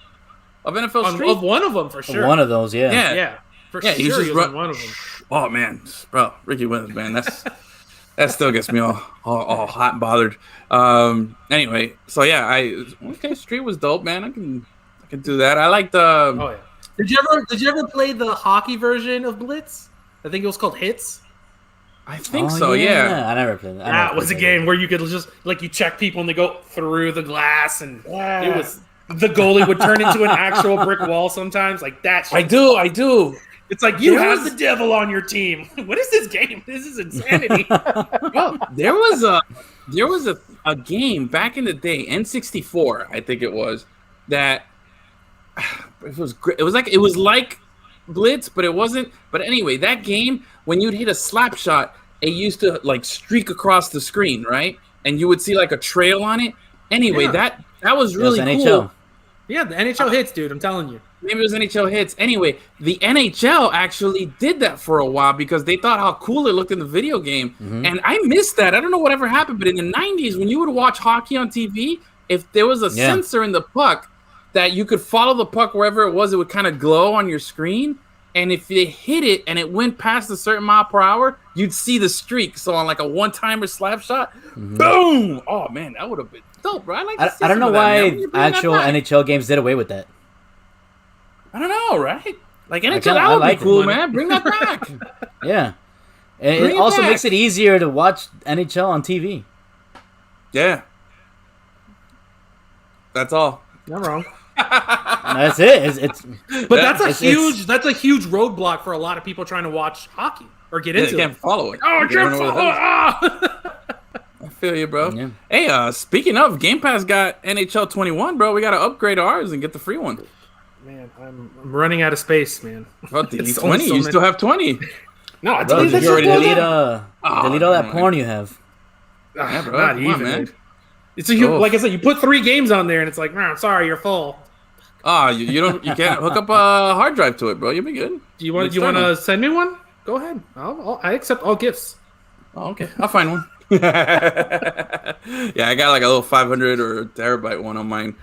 S4: of NFL Street?
S3: Of one of them, for sure.
S2: One of those, yeah.
S3: Yeah, for sure he was on one of them.
S4: Oh, man. Bro, Ricky wins, man. That still gets me all hot and bothered. Anyway, so yeah, Street was dope, man. I can do that. I like the...
S3: Did you ever play the hockey version of Blitz? I think it was called Hits.
S4: I think so, yeah.
S2: I never played that.
S3: That was a game where you could just, like, you check people and they go through the glass, and it was, the goalie would turn into an actual brick wall sometimes. Like, that shit.
S4: I do.
S3: It's like, you have the devil on your team. What is this game? This is insanity.
S4: Well, there was a game back in the day, N64, I think it was, that it was great. It was like Blitz, but it wasn't. But anyway, that game, when you'd hit a slap shot, it used to like streak across the screen, right? And you would see like a trail on it. Anyway, that was really cool.
S2: NHL.
S3: Yeah, the NHL hits, dude. I'm telling you.
S4: Maybe it was NHL hits. Anyway, the NHL actually did that for a while because they thought how cool it looked in the video game. Mm-hmm. And I missed that. I don't know whatever happened, but in the 90s, when you would watch hockey on TV, if there was a sensor in the puck that you could follow the puck wherever it would kind of glow on your screen. And if you hit it and it went past a certain mile per hour, you'd see the streak. So on like a one-timer slap shot, boom! Oh, man, that would have been dope, bro.
S2: I don't know why actual NHL games did away with that.
S4: I don't know, right? Like NHL, that would be cool, man. Bring that back.
S2: Yeah. It also makes it easier to watch NHL on TV.
S4: Yeah. That's all.
S3: Not wrong.
S2: That's it.
S3: But that's a huge roadblock for a lot of people trying to watch hockey or get into it.
S4: They can't follow it.
S3: Oh, I can't follow it.
S4: I feel you, bro. Yeah. Hey, speaking of, Game Pass got NHL 21, bro. We got to upgrade ours and get the free one.
S3: I'm running out of space, man.
S4: Well, delete 20. You still have 20.
S3: No, I
S2: Bro,
S3: deleted
S2: you already delete
S3: delete
S2: all that porn you have.
S4: Yeah, bro.
S3: Not
S4: Come
S3: even.
S4: on, man.
S3: It's like I said, you put 3 games on there, and it's like, man, sorry, you're full.
S4: You can't hook up a hard drive to it, bro. You'll be good.
S3: Do you want to send me one? Go ahead. I accept all gifts.
S4: Oh, okay. I'll find one. Yeah, I got like a little 500 or a terabyte one on mine.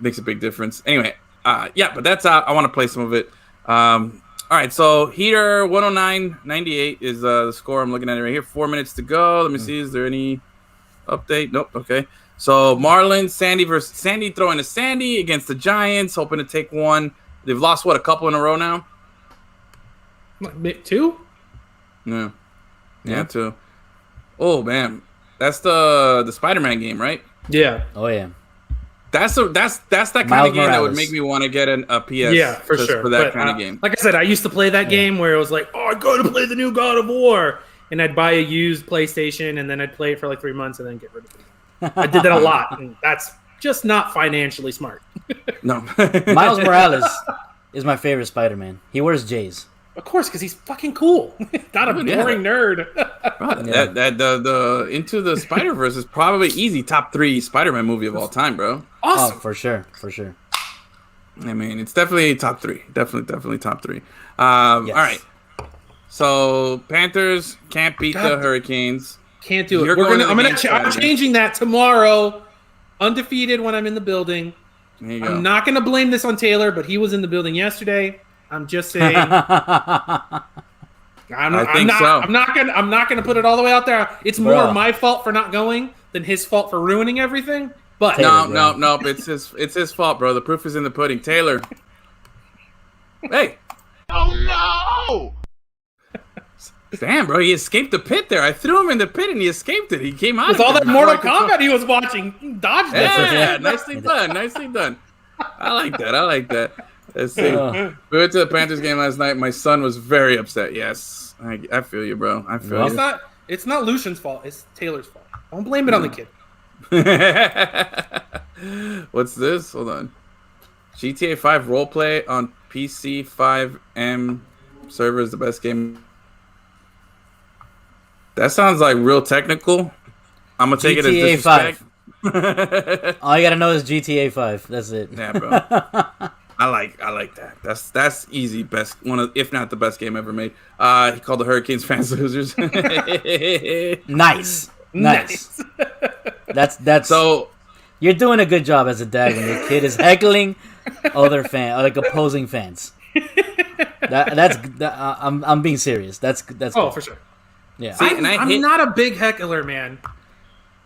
S4: Makes a big difference. Anyway, yeah, but that's I want to play some of it. All right, so Heater 109.98 is the score. I'm looking at it right here. 4 minutes to go. Let me see. Is there any update? Nope. Okay. So Marlins, Sandy throwing to Sandy against the Giants, hoping to take one. They've lost a couple in a row now.
S3: What, 2?
S4: Yeah, 2. Oh man, that's the Spider-Man game, right?
S3: Yeah.
S2: Oh yeah.
S4: That's that kind
S2: Miles
S4: of game that would
S2: Morales.
S4: make me want to get a PS.
S3: Yeah, for sure.
S4: For that kind of game.
S3: Like I said, I used to play that game where it was like, I go to play the new God of War, and I'd buy a used PlayStation, and then I'd play it for like 3 months, and then get rid of it. I did that a lot, and that's just not financially smart.
S4: No.
S2: Miles Morales is my favorite Spider-Man. He wears J's.
S3: Of course, because he's fucking cool. Not a boring nerd.
S4: Bro, the Into the Spider-Verse is probably easy top 3 Spider-Man movie of all time, bro.
S3: Awesome.
S2: Oh, for sure.
S4: I mean, it's definitely top 3. Definitely top 3. All right. So Panthers can't beat the Hurricanes.
S3: Can't do it. I'm changing that tomorrow. Undefeated when I'm in the building.
S4: There you go.
S3: I'm not going to blame this on Taylor, but he was in the building yesterday. I'm just saying. I'm not gonna put it all the way out there. It's more my fault for not going than his fault for ruining everything. But
S4: no, it's his fault, bro. The proof is in the pudding. Taylor. Hey. Oh no! Damn, bro, he escaped the pit there. I threw him in the pit and he escaped it. He came out.
S3: With all that Mortal Kombat he was watching, he dodged it.
S4: Yeah, nicely done. I like that. Let's see. We went to the Panthers game last night. My son was very upset. Yes, I feel you, bro. I feel you.
S3: It's not Lucian's fault. It's Taylor's fault. Don't blame it on the kid.
S4: What's this? Hold on. GTA 5 roleplay on PC 5M server is the best game. That sounds like real technical. I'm gonna take it as disrespect.
S2: 5. All you gotta know is GTA 5. That's it.
S4: Yeah, bro. I like that. That's easy. Best one of, if not the best game ever made. He called the Hurricanes fans losers.
S2: Nice. That's so. You're doing a good job as a dad when your kid is heckling other opposing fans. I'm being serious. That's
S3: cool. For sure.
S2: Yeah.
S3: See, I'm not a big heckler, man.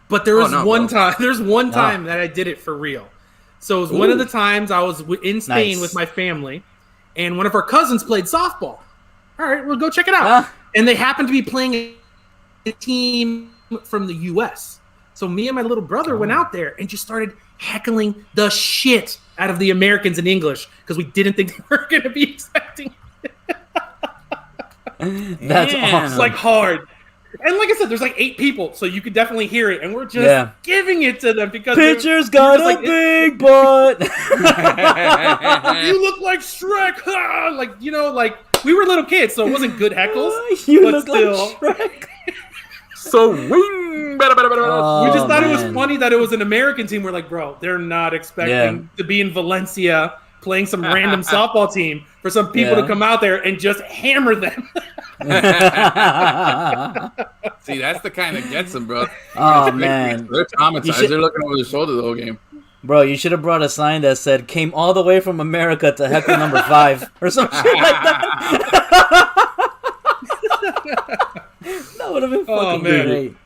S3: But there was one time. There's one time that I did it for real. So it was one of the times I was in Spain with my family, and one of our cousins played softball. All right, we'll go check it out. And they happened to be playing a team from the U.S. So me and my little brother went out there and just started heckling the shit out of the Americans in English because we didn't think they were going to be expecting it.
S2: That's awesome.
S3: Like hard. And like I said, there's like 8 people, so you could definitely hear it, and we're just giving it to them because
S2: pitcher's got a big butt.
S3: You look like Shrek, like we were little kids, so it wasn't good heckles.
S2: You look like Shrek.
S4: So
S3: we just thought it was funny that it was an American team. We're like, bro, they're not expecting to be in Valencia playing some random softball team for some people to come out there and just hammer them.
S4: See, that's the kind that gets them, bro.
S2: Oh, man.
S4: They're traumatized. They're looking over their shoulder the whole game.
S2: Bro, you should have brought a sign that said, came all the way from America to heckle number 5 or some shit like that. That would have been fucking great.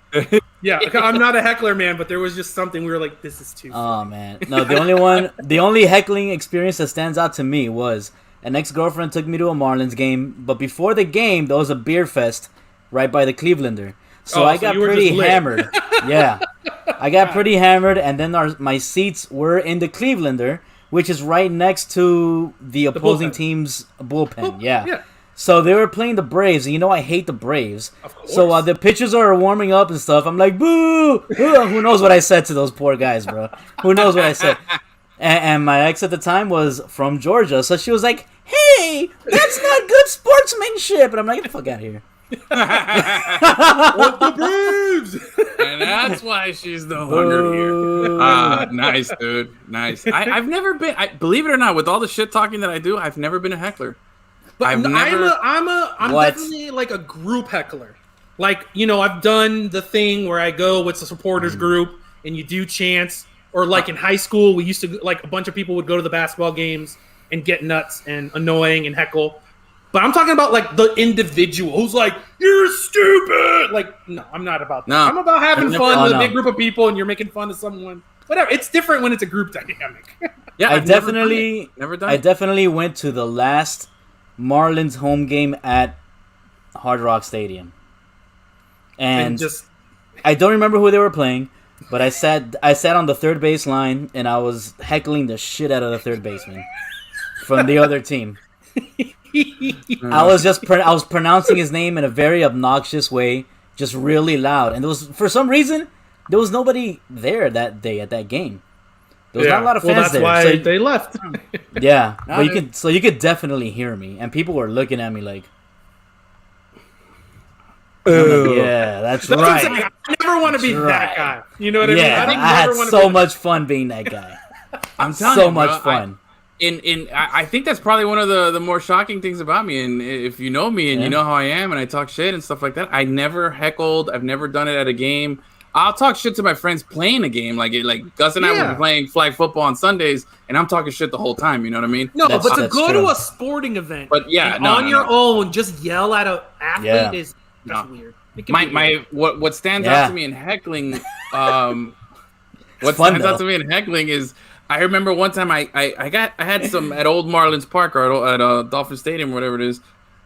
S3: Yeah, I'm not a heckler, man, but there was just something we were like, this is too funny.
S2: Oh, man. No, the only heckling experience that stands out to me was an ex-girlfriend took me to a Marlins game, but before the game, there was a beer fest right by the Clevelander. So I got pretty hammered. Yeah. I got pretty hammered, and then my seats were in the Clevelander, which is right next to the opposing team's bullpen. Yeah. So they were playing the Braves, and you know I hate the Braves.
S3: Of course.
S2: So the pitchers are warming up and stuff. I'm like, boo! Who knows what I said to those poor guys, bro? Who knows what I said? And my ex at the time was from Georgia, so she was like, "Hey, that's not good sportsmanship," and I'm like, "Get the fuck out of here."
S3: What the Braves?
S4: And that's why she's no longer here. Nice, dude. Nice. I've never been. Believe it or not, with all the shit talking that I do, I've never been a heckler.
S3: But
S4: I'm
S3: definitely like a group heckler. Like, I've done the thing where I go with the supporters group and you do chants, or like in high school, we used to, like, a bunch of people would go to the basketball games and get nuts and annoying and heckle. But I'm talking about, like, the individual who's like, "You're stupid." Like, no, I'm not about that.
S4: No.
S3: I'm about having fun with a big group of people and you're making fun of someone. Whatever. It's different when it's a group dynamic.
S2: Yeah, I definitely went to the last Marlins home game at Hard Rock Stadium. And I don't remember who they were playing, but I sat on the third base line and I was heckling the shit out of the third baseman from the other team. I was pronouncing his name in a very obnoxious way, just really loud. And for some reason there was nobody there that day at that game. There was not a lot of fans there.
S3: That's why they left.
S2: Yeah, but you could definitely hear me, and people were looking at me like,
S3: "Oh,
S2: yeah, that's right."
S3: I never want to be that guy. You know what I mean?
S2: Yeah, I had so much fun being that guy.
S4: I'm telling you,
S2: so much fun.
S4: I think that's probably one of the more shocking things about me. And if you know me and you know how I am, and I talk shit and stuff like that, I never heckled. I've never done it at a game. I'll talk shit to my friends playing a game, like Gus and I were playing flag football on Sundays, and I'm talking shit the whole time. You know what I mean?
S3: No, but to go to a sporting event, on your own, just yell at an athlete is weird.
S4: What stands out to me in heckling, out to me in heckling is, I remember one time I had some at Old Marlins Park or at Dolphin Stadium or whatever it is,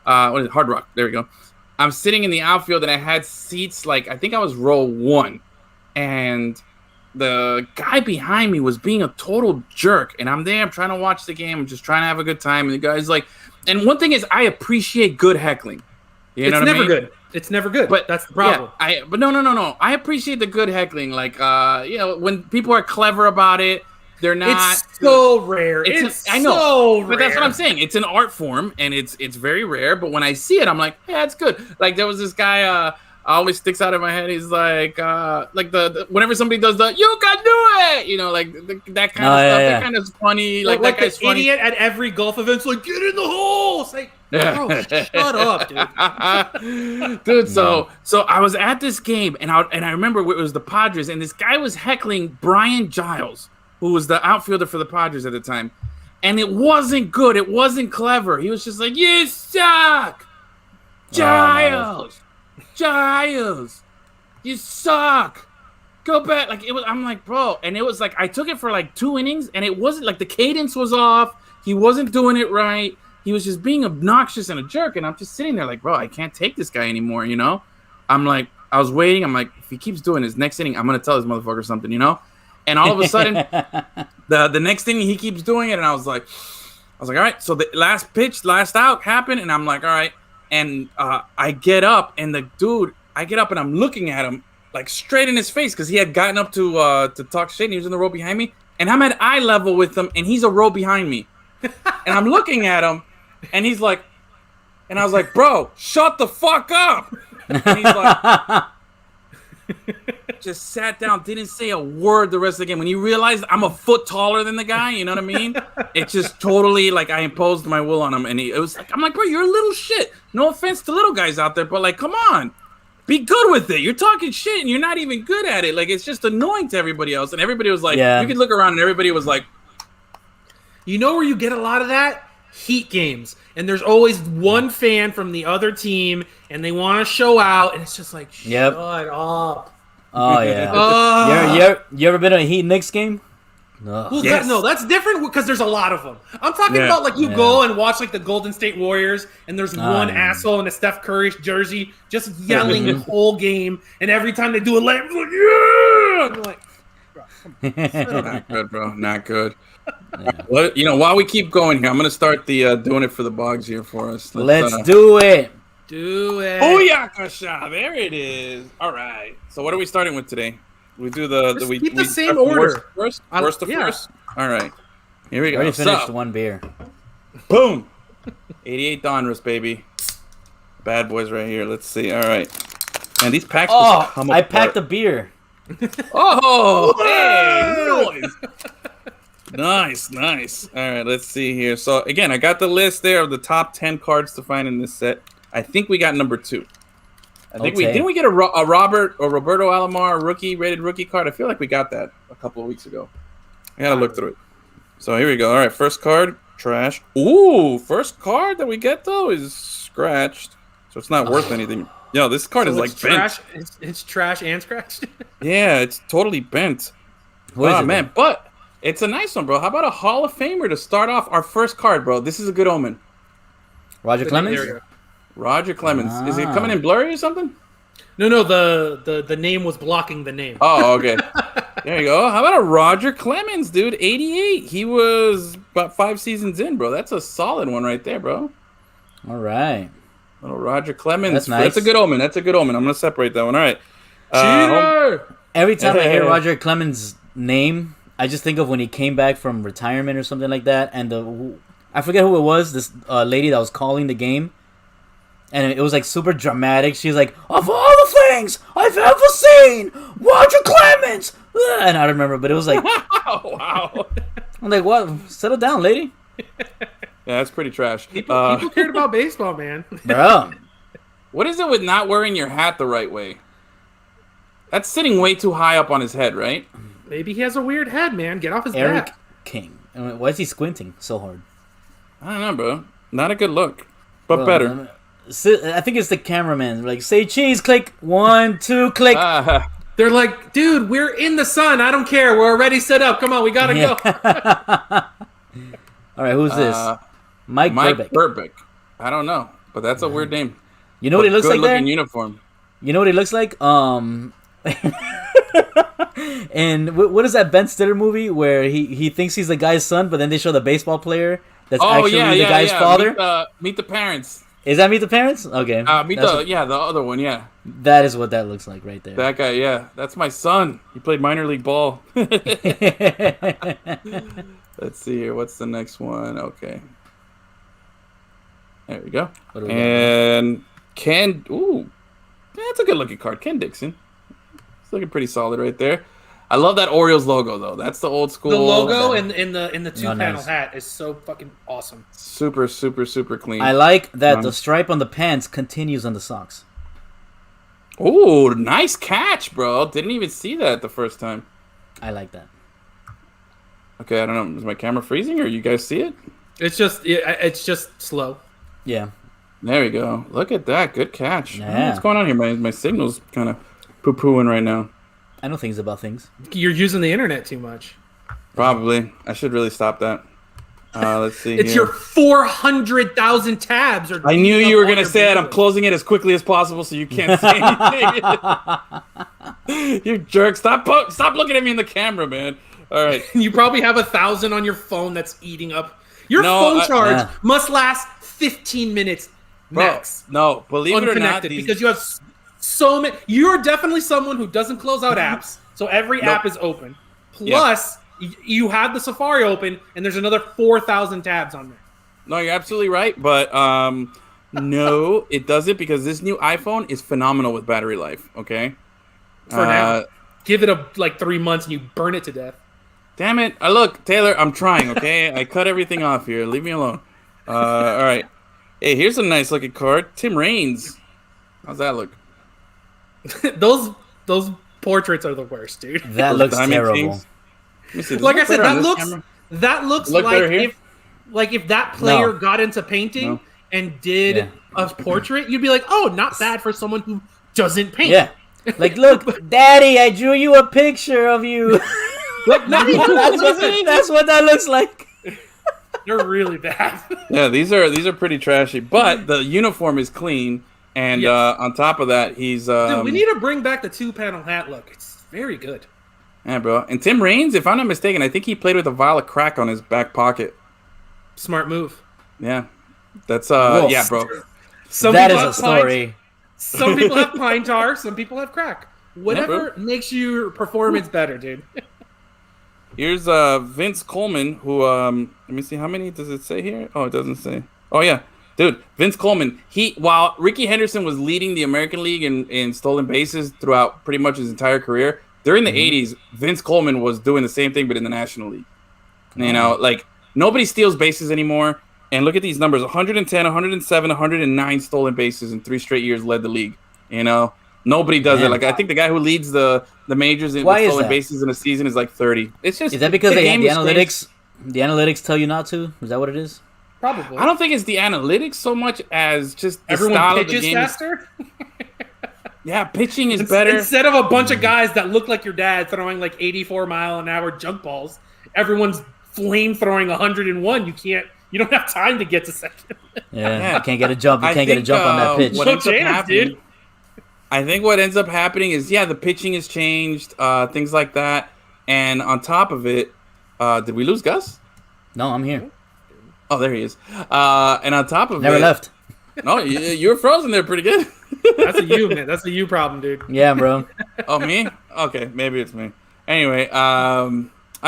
S4: what is it, Hard Rock? There we go. I'm sitting in the outfield and I had seats, like, I think I was row 1, and the guy behind me was being a total jerk, and I'm there, I'm trying to watch the game, I'm just trying to have a good time, and the guy's like, and one thing is, I appreciate good heckling. You know what I mean?
S3: Good. It's never good, but that's the problem.
S4: Yeah, but no. I appreciate the good heckling, like, when people are clever about it. They're not.
S3: It's so rare.
S4: I know, so rare. But that's what I'm saying. It's an art form, and it's very rare. But when I see it, I'm like, yeah, it's good. Like, there was this guy. Always sticks out in my head. He's like the whenever somebody does the "you can do it," like that kind of stuff. That kind of funny. Like that guy's
S3: the idiot at every golf event's like, "Get in the hole." It's like, bro, shut up, dude.
S4: Dude, so I was at this game, and I remember it was the Padres, and this guy was heckling Brian Giles, who was the outfielder for the Padres at the time. And it wasn't good. It wasn't clever. He was just like, "You suck! Giles! Giles! You suck! Go back!" Like, I'm like, bro. And it was like, I took it for like 2 innings, and it wasn't like the cadence was off. He wasn't doing it right. He was just being obnoxious and a jerk. And I'm just sitting there like, bro, I can't take this guy anymore, I'm like, I was waiting. I'm like, if he keeps doing his next inning, I'm going to tell this motherfucker something, And all of a sudden, the next thing he keeps doing it, and I was like, all right. So the last pitch, last out happened, and I'm like, all right. And I get up, and and I'm looking at him like straight in his face because he had gotten up to talk shit, and he was in the row behind me, and I'm at eye level with him, and he's a row behind me, and I'm looking at him, and he's like, and I was like, bro, shut the fuck up, and he's like. Just sat down, didn't say a word the rest of the game. When he realized I'm a foot taller than the guy, you know what I mean? It just totally, like, I imposed my will on him, and it was like, I'm like, bro, you're a little shit. No offense to little guys out there, but, like, come on. Be good with it. You're talking shit, and you're not even good at it. Like, it's just annoying to everybody else. And everybody was like, you could look around, and everybody was like.
S3: You know where you get a lot of that? Heat games. And there's always one fan from the other team, and they want to show out, and it's just like, shut up.
S2: Oh, yeah. You ever been to a Heat Knicks game?
S3: Well, that's different because there's a lot of them. I'm talking about, like, you go and watch, like, the Golden State Warriors, and there's one asshole in a Steph Curry jersey just yelling the whole game, and every time they do a layup, like, yeah! And you're like, bro, come on.
S4: Not good, bro. Not good. Yeah. Well, while we keep going here, I'm going to start the doing it for the Bogs here for us.
S2: Let's do it.
S3: Do it.
S4: Booyakasha. There it is. All right. So what are we starting with today? We do we
S3: keep the same order.
S4: Worst to first? All right. Here we go.
S2: Already finished one beer.
S4: Boom. 88 Donruss, baby. Bad boys right here. Let's see. All right. Man, these packs just come
S2: I
S4: apart.
S2: packed a beer.
S4: Oh, hey, noise. Nice. All right, let's see here. So, again, I got the list there of the top 10 cards to find in this set. I think we got number 2. I think didn't we get a Roberto Alomar rated rookie card? I feel like we got that a couple of weeks ago. I got to look through it. So, here we go. All right, first card, trash. Ooh, first card that we get, though, is scratched. So, it's not worth anything. Yo, this card is like
S3: trash.
S4: bent.
S3: It's trash and scratched.
S4: Yeah, it's totally bent. Oh, man. But it's a nice one, bro. How about a Hall of Famer to start off our first card, bro? This is a good omen.
S2: Roger Clemens?
S4: Roger Clemens. Is it coming in blurry or something?
S3: No, the name was blocking the name.
S4: Oh, okay. There you go. How about a Roger Clemens, dude? 88. He was about 5 seasons in, bro. That's a solid one right there, bro.
S2: All right.
S4: Little Roger Clemens.
S2: That's nice.
S4: That's a good omen. I'm going to separate that one. All right.
S3: Cheater!
S2: Every time I hear Roger Clemens' name, I just think of when he came back from retirement or something like that. And I forget who it was, this lady that was calling the game. And it was like super dramatic. She's like, of all the things I've ever seen, Roger Clemens! And I don't remember, but it was like...
S4: Wow.
S2: I'm like, what? Settle down, lady.
S4: Yeah, that's pretty trash.
S3: People cared about baseball, man.
S2: Bro.
S4: What is it with not wearing your hat the right way? That's sitting way too high up on his head, right?
S3: Maybe he has a weird head, man. Get off his
S2: Eric
S3: back.
S2: King. Why is he squinting so hard?
S4: I don't know, bro. Not a good look, but better.
S2: I think it's the cameraman. Like, say cheese, click. 1, 2, click.
S3: They're like, dude, we're in the sun. I don't care. We're already set up. Come on, we gotta go.
S2: All right, who's this? Mike
S4: Burbick. I don't know, but that's a weird name.
S2: You know what he looks like there?
S4: Good-looking uniform.
S2: You know what he looks like? And what is that Ben Stiller movie where he thinks he's the guy's son, but then they show the baseball player that's actually the guy's father?
S4: Meet the Parents.
S2: Is that Meet the Parents? Okay.
S4: The other one, yeah.
S2: That is what that looks like right there.
S4: That guy, yeah. That's my son. He played minor league ball. Let's see here. What's the next one? Okay. There we go. And Ken... Ooh. Yeah, that's a good-looking card. Ken Dixon. It's looking pretty solid right there. I love that Orioles logo, though. That's the old school...
S3: The logo in the two-panel hat is so fucking awesome.
S4: Super, super, super clean.
S2: I like that the stripe on the pants continues on the socks.
S4: Oh, nice catch, bro. Didn't even see that the first time.
S2: I like that.
S4: Okay, I don't know. Is my camera freezing or you guys see it?
S3: It's just slow.
S2: Yeah.
S4: There we go. Look at that. Good catch.
S2: Yeah.
S4: What's going on here? My signal's kind of poo-pooing right now.
S2: I know things about things.
S3: You're using the internet too much.
S4: Probably. I should really stop that. Let's see
S3: It's
S4: here.
S3: your 400,000 tabs.
S4: I knew you were going to say it. I'm closing it as quickly as possible so you can't say anything. You jerk. Stop looking at me in the camera, man. All right.
S3: You probably have 1,000 on your phone that's eating up. Your phone charge must last 15 minutes max.
S4: No, believe it or not.
S3: Because you have so many. You're definitely someone who doesn't close out apps, so every app is open. Plus, you have the Safari open, and there's another 4,000 tabs on there.
S4: No, you're absolutely right, but no, it doesn't because this new iPhone is phenomenal with battery life. Okay.
S3: For now, give it 3 months and you burn it to death.
S4: Damn it! Look, Taylor, I'm trying. Okay, I cut everything off here. Leave me alone. All right. Hey, here's a nice looking card. Tim Raines. How's that look?
S3: Those portraits are the worst, dude.
S2: That looks terrible.
S3: Like I said, that looks like if that player got into painting and did a portrait, you'd be like, oh, not bad for someone who doesn't paint.
S2: Yeah. Like, look, Daddy, I drew you a picture of you. That's what that looks like.
S3: They're really bad.
S4: Yeah, these are pretty trashy, but the uniform is clean, and on top of that, he's.
S3: Dude, we need to bring back the 2-panel hat look. It's very good.
S4: Yeah, bro. And Tim Raines, if I'm not mistaken, I think he played with a vial of crack on his back pocket.
S3: Smart move.
S4: Yeah, that's bro.
S2: That is a story.
S3: Some people have pine tar. Some people have crack. Whatever makes your performance better, dude.
S4: Here's Vince Coleman, who let me see, how many does it say here? Oh, it doesn't say. Oh yeah, dude, Vince Coleman. While Ricky Henderson was leading the American League in stolen bases throughout pretty much his entire career, during the '80s, Vince Coleman was doing the same thing but in the National League. You know, like nobody steals bases anymore. And look at these numbers: 110, 107, 109 stolen bases in 3 straight years led the league. You know. Nobody does it. Like I think the guy who leads the majors in stolen bases in a season is like 30. It's just
S2: is that because the analytics? The analytics tell you not to. Is that what it is?
S3: Probably.
S4: I don't think it's the analytics so much as just the
S3: everyone
S4: style
S3: pitches
S4: of the game
S3: faster.
S4: Yeah, pitching is better.
S3: Instead of a bunch of guys that look like your dad throwing like 84-mile-an-hour junk balls, everyone's flame throwing 101. You don't have time to get to second.
S2: Yeah, you can't get a jump. You can't get a jump on that pitch.
S3: Dude.
S4: I think what ends up happening is, the pitching has changed, things like that. And on top of it, did we lose Gus?
S2: No, I'm here.
S4: Oh, there he is. And on top of
S2: Never left.
S4: No, you were frozen there pretty good.
S3: That's a you, man. That's a you problem, dude.
S2: Yeah, bro.
S4: Oh, me? Okay, maybe it's me. Anyway, I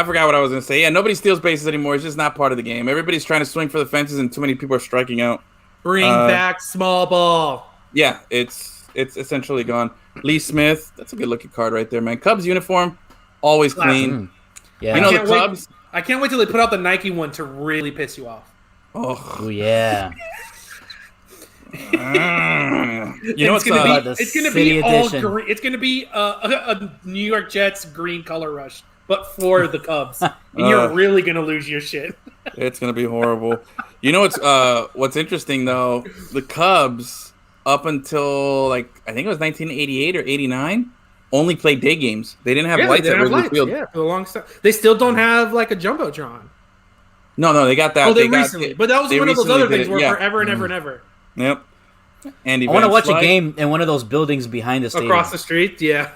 S4: forgot what I was going to say. Yeah, nobody steals bases anymore. It's just not part of the game. Everybody's trying to swing for the fences, and too many people are striking out.
S3: Bring back small ball.
S4: Yeah, it's essentially gone. Lee Smith, that's a good looking card right there, man. Cubs uniform, always clean.
S2: Yeah,
S4: you know the Cubs.
S3: I can't wait till they put out the Nike one to really piss you off.
S4: Oh
S2: yeah.
S4: You know what's
S3: it's gonna be all green. It's gonna be a New York Jets green color rush, but for the Cubs, and you're really gonna lose your shit.
S4: It's gonna be horrible. You know what's interesting though? The Cubs, up until I think it was 1988 or 89, only played day games. They didn't have lights at Wrigley Field.
S3: Yeah, for the long time. They still don't have a jumbotron.
S4: No, they got that.
S3: Oh, they recently, but that was one of those other things where forever and ever and ever.
S4: Yep.
S2: I want to watch a game in one of those buildings behind the stadium.
S3: Across the street, yeah.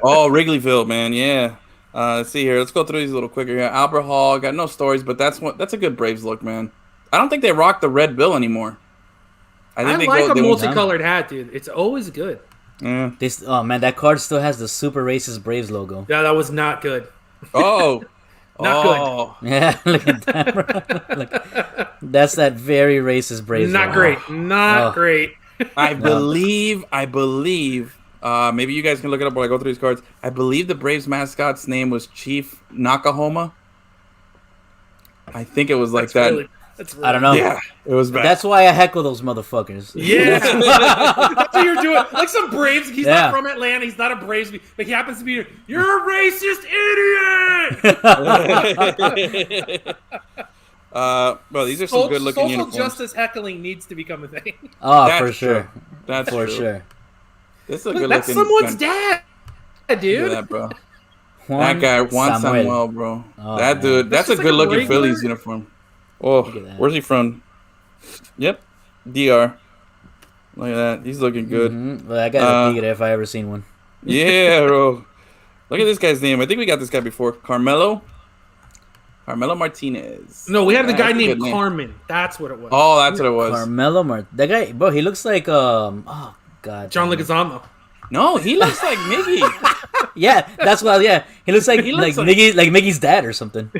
S4: Oh, Wrigleyville, man, yeah. Let's see here. Let's go through these a little quicker here. Albert Hall, got no stories, but that's a good Braves look, man. I don't think they rock the red bill anymore.
S3: I like a multicolored hat, dude. It's always good.
S4: Yeah.
S2: Man, that card still has the super racist Braves logo.
S3: Yeah, that was not good.
S4: Oh.
S3: Not
S2: good. Yeah, look at that, bro. That's that very racist Braves
S3: logo. Not great.
S4: I believe, maybe you guys can look it up while I go through these cards. I believe the Braves mascot's name was Chief Nakahoma. I think it was like that.
S3: Really,
S2: I don't know.
S4: Yeah, it was bad.
S2: That's why I heckle those motherfuckers.
S3: Yeah. That's what you're doing. Like some Braves. He's not from Atlanta. He's not a Braves. But he happens to be here. You're a racist idiot!
S4: Well, these are some good-looking uniforms.
S3: Social justice heckling needs to become a thing.
S2: Oh, that's for sure.
S4: That's
S2: for
S4: true.
S2: Sure.
S4: This is a good-looking.
S3: That's someone's dad, dude.
S4: Look at that, bro. That guy, Juan Samuel, bro. Oh, that dude. That's a good-looking Phillies uniform. Oh, where's he from? Yep, DR. Look at that. He's looking good.
S2: Mm-hmm. Well, I gotta dig it if I ever seen one.
S4: Yeah, bro. Look at this guy's name. I think we got this guy before. Carmelo Martinez.
S3: No, we had the guy named Carmen. That's what it was.
S4: Oh, that's what it was.
S2: Carmelo Martinez. That guy, bro. He looks like oh god.
S3: John Leguizamo.
S4: No, he looks like Miggy.
S2: Yeah, that's what. Yeah, he looks like Miggy's dad or something.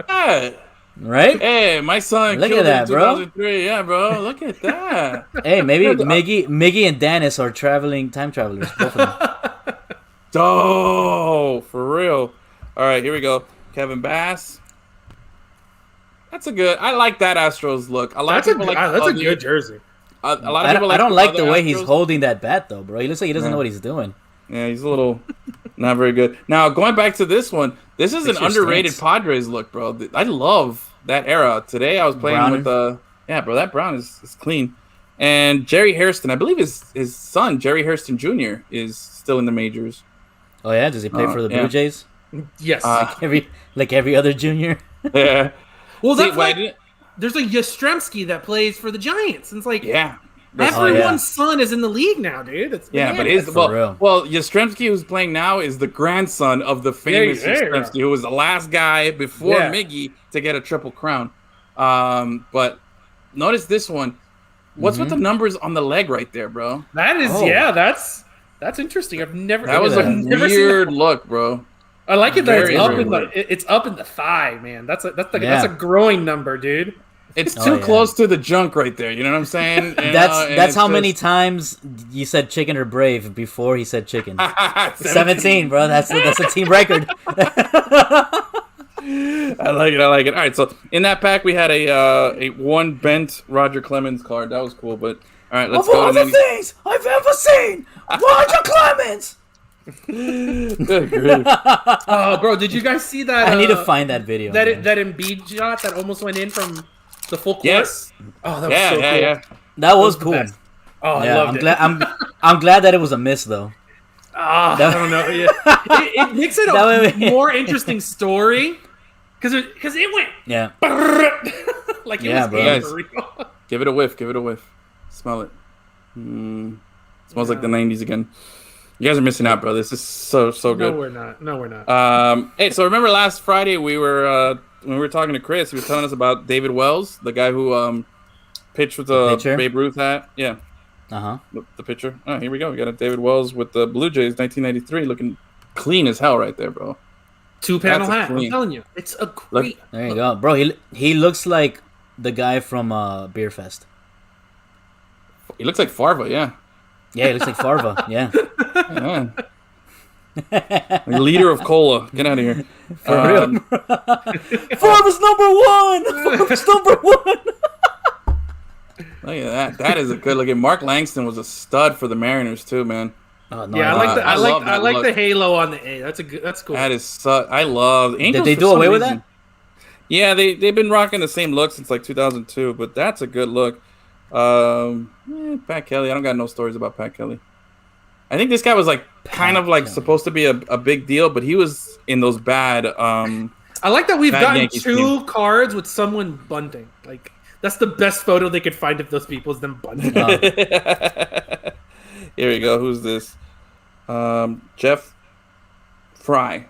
S4: Yeah.
S2: Right?
S4: Hey, my son
S2: look
S4: killed
S2: at that,
S4: in 2003. Yeah, bro. Look at that.
S2: Hey, maybe Miggy and Dennis are time travelers. Both of them.
S4: Oh, for real. All right, here we go. Kevin Bass. That's a good. I like that Astros look.
S3: That's a good jersey.
S4: A lot of people.
S2: I don't like the way he's holding that bat, though, bro. He looks like he doesn't know what he's doing.
S4: Yeah, he's a little not very good. Now, going back to this one, this is an underrated Padres look, bro. I love that era. Today, I was playing with bro, that brown is clean. And Jerry Hairston, I believe his son, Jerry Hairston Jr., is still in the majors.
S2: Oh, yeah? Does he play for the Blue Jays?
S3: Yes.
S2: Like every other junior?
S4: Yeah.
S3: Well, that's like, there's a Yastrzemski that plays for the Giants. And it's like,
S4: yeah.
S3: Everyone's son is in the league now, dude.
S4: But Yastrzemski, who's playing now, is the grandson of the famous Yastrzemski, who was the last guy before Miggy to get a triple crown. But notice this one. What's with the numbers on the leg right there, bro?
S3: That is, that's interesting. I've never.
S4: That was a weird look, bro.
S3: I like it that it's up in the thigh, man. That's a growing number, dude.
S4: It's too close to the junk right there. You know what I'm saying?
S2: That's how many times you said chicken or brave before he said chicken. 17, bro. That's a team record.
S4: I like it. All right, so in that pack we had a one bent Roger Clemens card. That was cool, but all right, let's go.
S2: Of all the things I've ever seen, Roger Clemens.
S4: Good grief.
S3: Oh, bro, did you guys see that?
S2: I need to find that video.
S3: That Embiid shot that almost went in from the full court.
S4: Yes.
S3: Oh, that was so cool. Yeah.
S2: That was cool.
S3: Oh, I loved it.
S2: I'm glad that it was a miss though.
S3: I don't know. Yeah. It makes it a more interesting story because it went.
S2: Yeah.
S3: Like it was
S4: bro. Give it a whiff. Smell it. Smells like the 90s again. You guys are missing out, bro. This is so good.
S3: No, we're not.
S4: Hey, so remember last Friday we were when we were talking to Chris, he was telling us about David Wells, the guy who pitched with the Babe Ruth hat. Yeah. The pitcher. Oh, here we go. We got a David Wells with the Blue Jays, 1993, looking clean as hell right there, bro.
S3: 2-panel hat. I'm telling you, it's a great.
S2: There you go, bro. He looks like the guy from Beer Fest.
S4: He looks like Farva, yeah.
S2: Yeah, he looks like Farva. Yeah.
S4: Leader of cola. Get out of here.
S2: For real. Farva's number one.
S4: Look at that. That is a good look. Mark Langston was a stud for the Mariners too, man.
S3: Oh, no, yeah, I like the halo on the A. That's cool.
S4: That is I love Angels.
S2: Did they do away with that?
S4: Yeah, they've been rocking the same look since like 2002, but that's a good look. Pat Kelly. I don't got no stories about Pat Kelly. I think this guy was like kind of like supposed to be a big deal, but he was in those bad.
S3: I like that we've gotten Yankees two cards with someone bunting. Like that's the best photo they could find of those people is them bunting.
S4: Here we go. Who's this? Jeff Fry.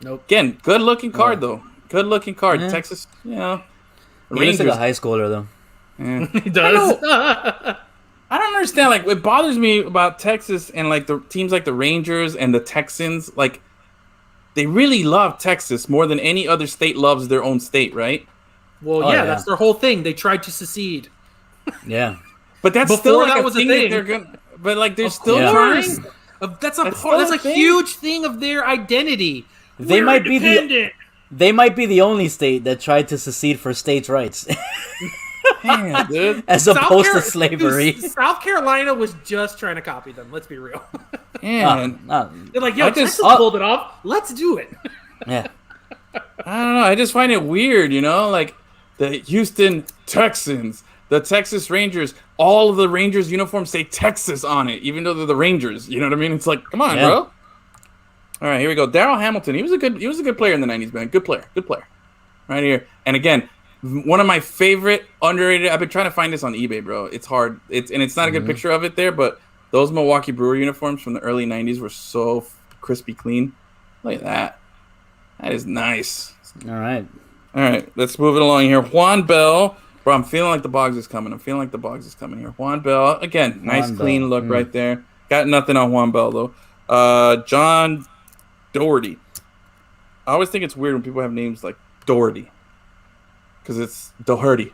S3: Nope.
S4: Again, good looking card though. Good looking card. Yeah. Texas,
S2: He looks like a high schooler though.
S3: Yeah. He does.
S4: I don't understand. Like, it bothers me about Texas and like the teams like the Rangers and the Texans. Like, they really love Texas more than any other state loves their own state, right?
S3: Well, that's their whole thing. They tried to secede.
S2: Yeah,
S4: but that's
S3: before
S4: still like
S3: that
S4: a
S3: was
S4: thing
S3: a thing.
S4: that they're gonna. But like, they're still
S3: trying. That's a huge thing of their identity.
S2: They might be the only state that tried to secede for states' rights.
S4: Damn, dude.
S2: As opposed to slavery.
S3: South Carolina was just trying to copy them. Let's be real.
S4: Yeah,
S3: they're like, yo, Texas pulled it off. Let's do it.
S2: Yeah.
S4: I don't know. I just find it weird, you know? Like, the Houston Texans, the Texas Rangers, all of the Rangers uniforms say Texas on it, even though they're the Rangers. You know what I mean? It's like, come on, bro. All right, here we go. Darryl Hamilton. He was a good player in the 90s, man. Good player. Right here. And again, one of my favorite underrated. I've been trying to find this on eBay, bro. It's hard. It's not a good picture of it there, but those Milwaukee Brewer uniforms from the early 90s were so crispy clean. Look at that. That is nice.
S2: All right.
S4: Let's move it along here. Juan Bell. Bro, I'm feeling like the Boggs is coming. Here. Juan Bell. Again, nice clean look right there. Got nothing on Juan Bell, though. John Doherty. I always think it's weird when people have names like Doherty. Because it's Doherty.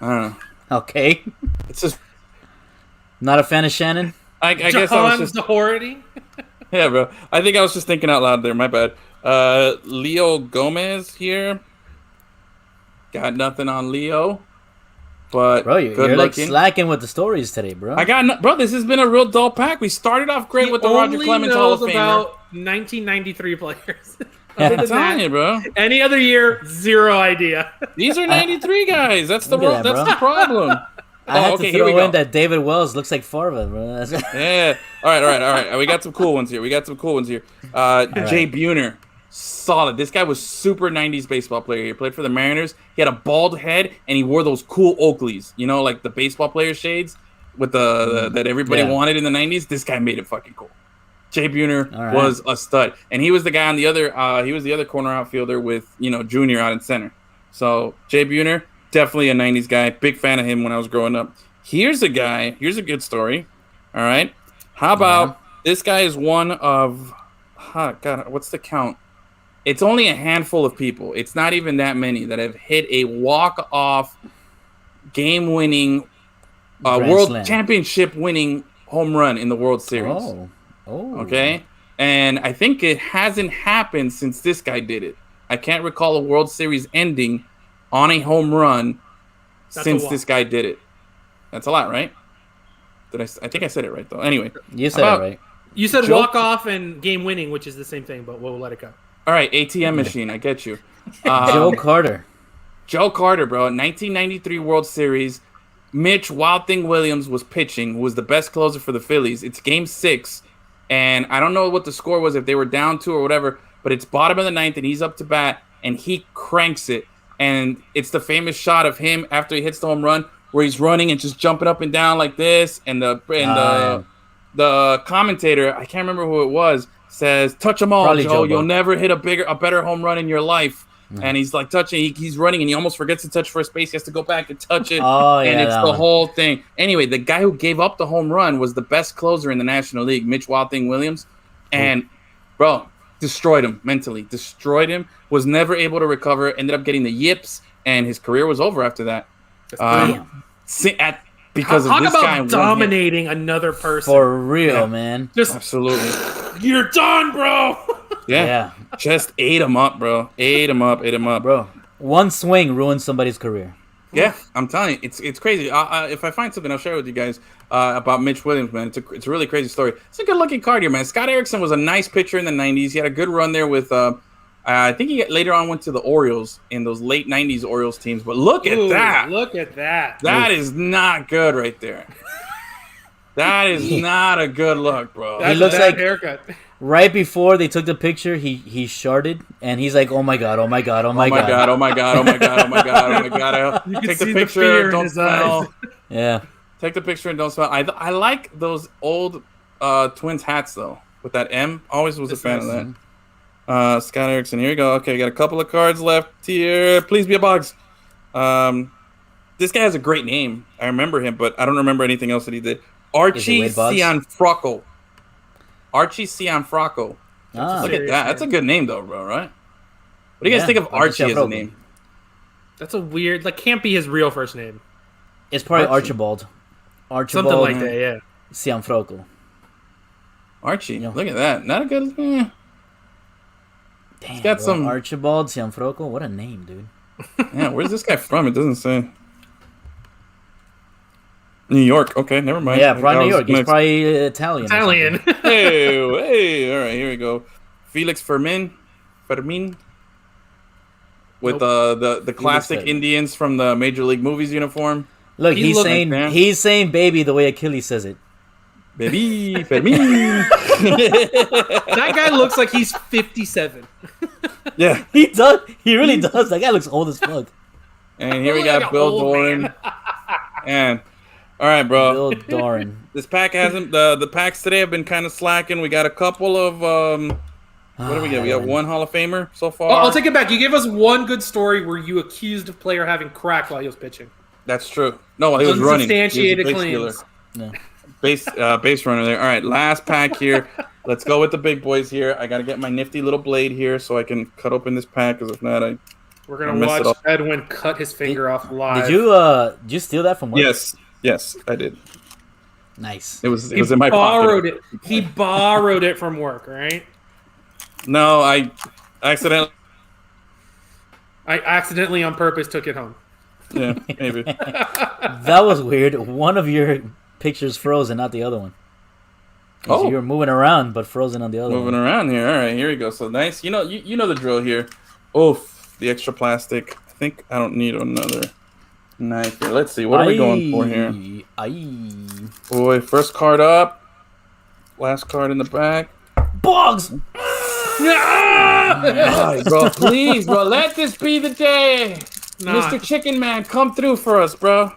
S4: I don't know.
S2: Okay.
S4: It's just...
S2: Not a fan of Shannon?
S4: I guess I was just...
S3: Doherty?
S4: Yeah, bro. I think I was just thinking out loud there. My bad. Leo Gomez here. Got nothing on Leo. But
S2: bro, you're like slacking with the stories today, bro.
S4: Bro, this has been a real dull pack. We started off great with the Roger Clemens Hall of Famer.
S3: About 1993 players.
S4: I'm telling you, bro.
S3: Any other year, zero idea.
S4: These are 93 guys. That's the problem.
S2: I had to throw in that David Wells looks like Farva, bro.
S4: Yeah. All right. We got some cool ones here. Jay Buhner. Solid. This guy was super 90s baseball player. He played for the Mariners. He had a bald head, and he wore those cool Oakleys. You know, like the baseball player shades with the that everybody wanted in the 90s. This guy made it fucking cool. Jay Buhner was a stud, and he was the guy on the other. He was the other corner outfielder with Junior out in center. So Jay Buhner, definitely a '90s guy. Big fan of him when I was growing up. Here's a guy. Here's a good story. All right, how about this guy is one of God, what's the count? It's only a handful of people. It's not even that many that have hit a walk-off, game-winning, World Championship-winning home run in the World Series.
S2: Oh.
S4: Okay? And I think it hasn't happened since this guy did it. I can't recall a World Series ending on a home run since this guy did it. That's a lot, right? I think I said it right, though. Anyway.
S2: You said it right.
S3: You said walk-off and game-winning, which is the same thing, but we'll let it go.
S4: All right, ATM machine. I get you.
S2: Joe Carter.
S4: Joe Carter, bro. 1993 World Series. Mitch Wild Thing Williams was pitching, who was the best closer for the Phillies. It's Game 6, and I don't know what the score was, if they were down 2 or whatever, but it's bottom of the 9th, and he's up to bat, and he cranks it. And it's the famous shot of him after he hits the home run, where he's running and just jumping up and down like this, and the commentator, I can't remember who it was, says, "Touch them all,
S2: Probably
S4: Joe.
S2: Joe
S4: You'll
S2: Buck.
S4: never hit a better home run in your life." And he's like touching. He's running, and he almost forgets to touch first base. He has to go back and touch it. And it's the whole thing. Anyway, the guy who gave up the home run was the best closer in the National League, Mitch Wild Thing Williams, and bro, destroyed him mentally. Destroyed him. Was never able to recover. Ended up getting the yips, and his career was over after that. Because of this guy
S3: dominating another person.
S2: For real, man.
S3: Just
S4: absolutely.
S3: You're done, bro.
S4: Yeah. Just ate him up, bro. Ate him up.
S2: Bro, one swing ruined somebody's career.
S4: Yeah, I'm telling you, it's crazy. If I find something, I'll share it with you guys about Mitch Williams, man. It's a really crazy story. It's a good-looking card here, man. Scott Erickson was a nice pitcher in the 90s. He had a good run there with, I think he later on went to the Orioles in those late 90s Orioles teams. But look at that.
S3: Look at that.
S4: That is not good right there. That is not a good look, bro.
S2: He looks like
S3: haircut.
S2: Right before they took the picture, he sharted, and he's like, "Oh my god, oh my god, oh my god,
S4: oh my god, oh my god, oh my god, oh my god." Take the picture, don't smell.
S2: Yeah.
S4: Take the picture and don't smell. I like those old Twins hats though, with that M. Always was a fan of that. Scott Erickson. Here we go. Okay, we got a couple of cards left here. Please be a Boggs. This guy has a great name. I remember him, but I don't remember anything else that he did. Archie Cianfrocco. Archie Cianfrocco. Look at that. That's a good name, though, bro, right? What do you guys think of Archie as a name?
S3: That's a weird... can't be his real first name.
S2: It's probably Archibald.
S3: Something like that, yeah.
S2: Cianfrocco.
S4: Archie. Look at that. Not a good...
S2: Damn,
S4: it's got some...
S2: Archibald Cianfrocco. What a name, dude.
S4: Yeah, where's this guy from? It doesn't say. New York. Okay, never mind.
S2: Yeah, probably New York. He's probably Italian.
S4: hey, all right, here we go. Felix Fermin, with the classic Indians from the Major League Movies uniform.
S2: Look, he's saying "baby" the way Achilles says it.
S4: Baby, Fermin.
S3: That guy looks like he's 57.
S4: Yeah,
S2: he does. He really does. That guy looks old as fuck.
S4: And here we got Bill Doran. And all right, bro.
S2: Bill Doran.
S4: This pack hasn't. The packs today have been kind of slacking. We got a couple of. What do we get? We have one Hall of Famer so far.
S3: I'll take it back. You gave us one good story where you accused a player having crack while he was pitching.
S4: That's true. No, he was running.
S3: Unsubstantiated claims.
S2: No.
S4: Base runner there. All right, last pack here. Let's go with the big boys here. I got to get my nifty little blade here so I can cut open this pack, because if not,
S3: we're going to watch Edwin cut his finger off live.
S2: Did you steal that from work?
S4: Yes, I did.
S2: Nice.
S4: It was in my pocket.
S3: He borrowed it from work, right?
S4: No, I accidentally
S3: on purpose took it home.
S4: Yeah, maybe.
S2: That was weird. One of your pictures frozen, not the other one. So you were moving around, but frozen on the other one.
S4: Moving around here. All right, here we go. So nice. You know the drill here. Oof, the extra plastic. I think I don't need another knife here. Let's see. What are we going for here? Boy, first card up. Last card in the back.
S2: Boggs!
S4: Right, bro, please, bro. Let this be the day. Mr. Chicken Man, come through for us, bro.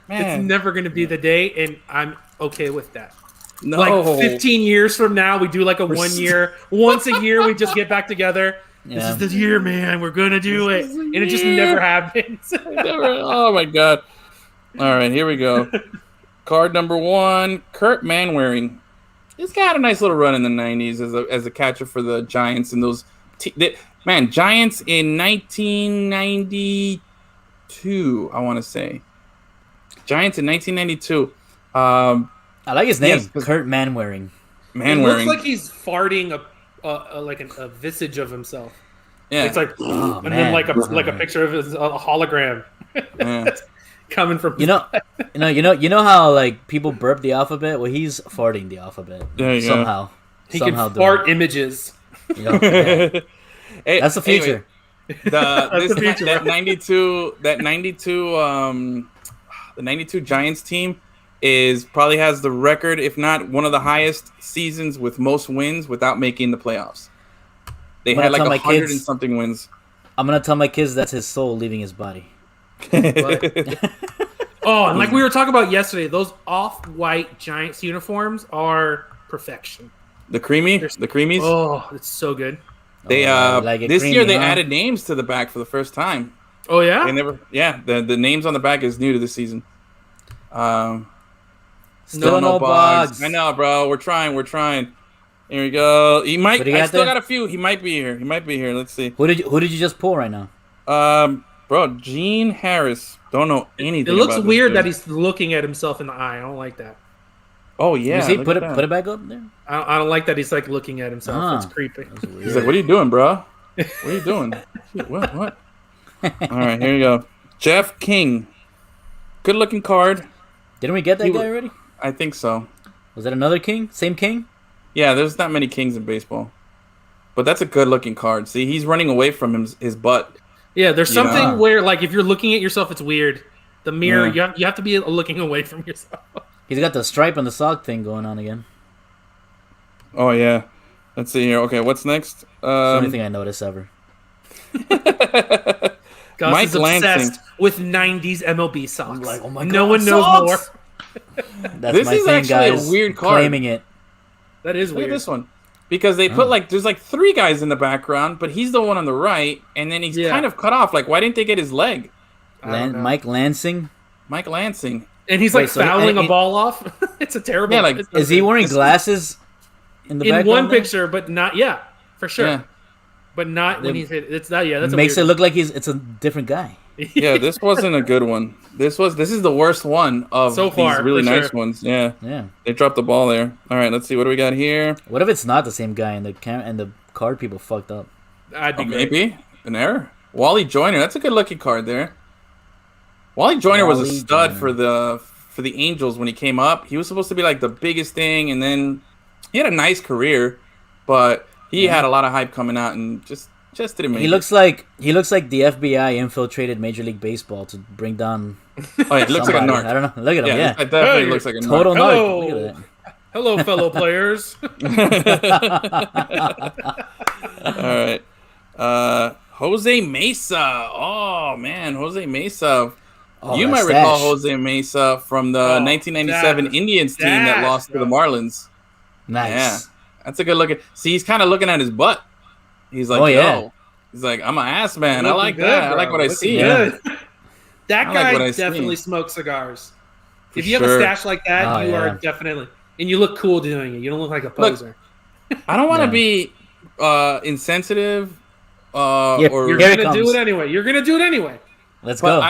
S4: Man.
S3: It's never going to be the day, and I'm okay with that.
S4: No.
S3: 15 years from now, we do a 1 year. Once a year, we just get back together. Yeah. This is the year, man. We're going to do it. And it just never happens.
S4: Oh, my God. All right, here we go. Card number 1, Kurt Manwaring. This guy had a nice little run in the 90s as a catcher for the Giants and those Giants in 1992, I want to say. Giants in 1992.
S2: I like his name, Kurt Manwaring.
S3: It looks like he's farting a visage of himself.
S4: Yeah,
S3: it's like, then like a picture of his hologram coming from.
S2: You know how like people burp the alphabet. Well, he's farting the alphabet somehow.
S3: He can fart images.
S2: Hey, that's the future.
S4: Anyway, that 92 the 92 Giants team probably has the record, if not one of the highest seasons with most wins without making the playoffs. They had like 100 and something wins.
S2: I'm gonna tell my kids that's his soul leaving his body.
S3: And like we were talking about yesterday, those off-white Giants uniforms are perfection.
S4: The creamies.
S3: Oh, it's so good.
S4: They this year they added names to the back for the first time.
S3: Oh yeah.
S4: The names on the back is new to this season.
S2: Still no bugs.
S4: I know, bro. We're trying. Here we go. He might. I still got a few. He might be here. Let's see.
S2: Who did you just pull right now?
S4: Bro, Gene Harris. Don't know anything.
S3: It looks weird that he's looking at himself in the eye. I don't like that.
S4: Oh yeah.
S2: Put it back up there.
S3: I don't like that he's like looking at himself. It's creepy.
S4: He's like, "What are you doing, bro? What are you doing? What? All right, here you go. Jeff King. Good looking card.
S2: Didn't we get that guy already?
S4: I think so.
S2: Was that another King? Same King?
S4: Yeah, there's not many Kings in baseball. But that's a good looking card. See, he's running away from his butt.
S3: Yeah, there's something where, like, if you're looking at yourself, it's weird. The mirror, you have to be looking away from yourself.
S2: He's got the stripe on the sock thing going on again.
S4: Oh, yeah. Let's see here. Okay, what's next?
S2: It's the only thing I notice ever.
S3: Gus
S4: Mike
S3: is obsessed
S4: Lansing
S3: with 90s MLB socks.
S2: I'm like, oh my God,
S3: no one knows more.
S2: That's my thing, guys.
S4: A weird card.
S2: Claiming it.
S3: That is weird.
S4: Look at this one. Because they put there's like three guys in the background, but he's the one on the right, and then he's kind of cut off. Like, why didn't they get his leg?
S2: Mike Lansing.
S4: And
S3: he's like fouling a ball off. It's a terrible.
S4: Yeah, like
S2: is he wearing glasses in the
S3: in
S2: background?
S3: one picture, but not for sure. Yeah. But not when he's hit. It's not. Yeah, that's
S2: makes it look like it's a different guy.
S4: Yeah, this wasn't a good one. This is the worst one of
S3: so far,
S4: these really nice ones. Yeah. They dropped the ball there. All right, let's see what do we got here.
S2: What if it's not the same guy and the card people fucked up?
S4: Maybe an error. Wally Joyner, that's a good looking card there. Wally Joyner was a stud for the Angels when he came up. He was supposed to be like the biggest thing, and then he had a nice career, but he had a lot of hype coming out and just didn't make it. He looks like
S2: the FBI infiltrated Major League Baseball to bring down.
S4: Oh, he looks like a narc.
S2: I don't know. Look at him. Yeah,
S4: it definitely looks like a
S2: total
S4: narc.
S2: narc. Look at that.
S3: Hello, fellow players.
S4: All right. Jose Mesa. Oh man, Jose Mesa. You might recall Jose Mesa from the 1997 Indians team that lost to the Marlins.
S2: Nice.
S4: Yeah, that's a good looking. See, he's kind of looking at his butt. He's like, he's like, I'm an ass man. I like that. Bro. I like what I see.
S3: That guy definitely smokes cigars. If you have a stash like that, you are definitely, and you look cool doing it. You don't look like a poser.
S4: Look, I don't want to be insensitive.
S3: You're gonna do it anyway.
S2: Let's go.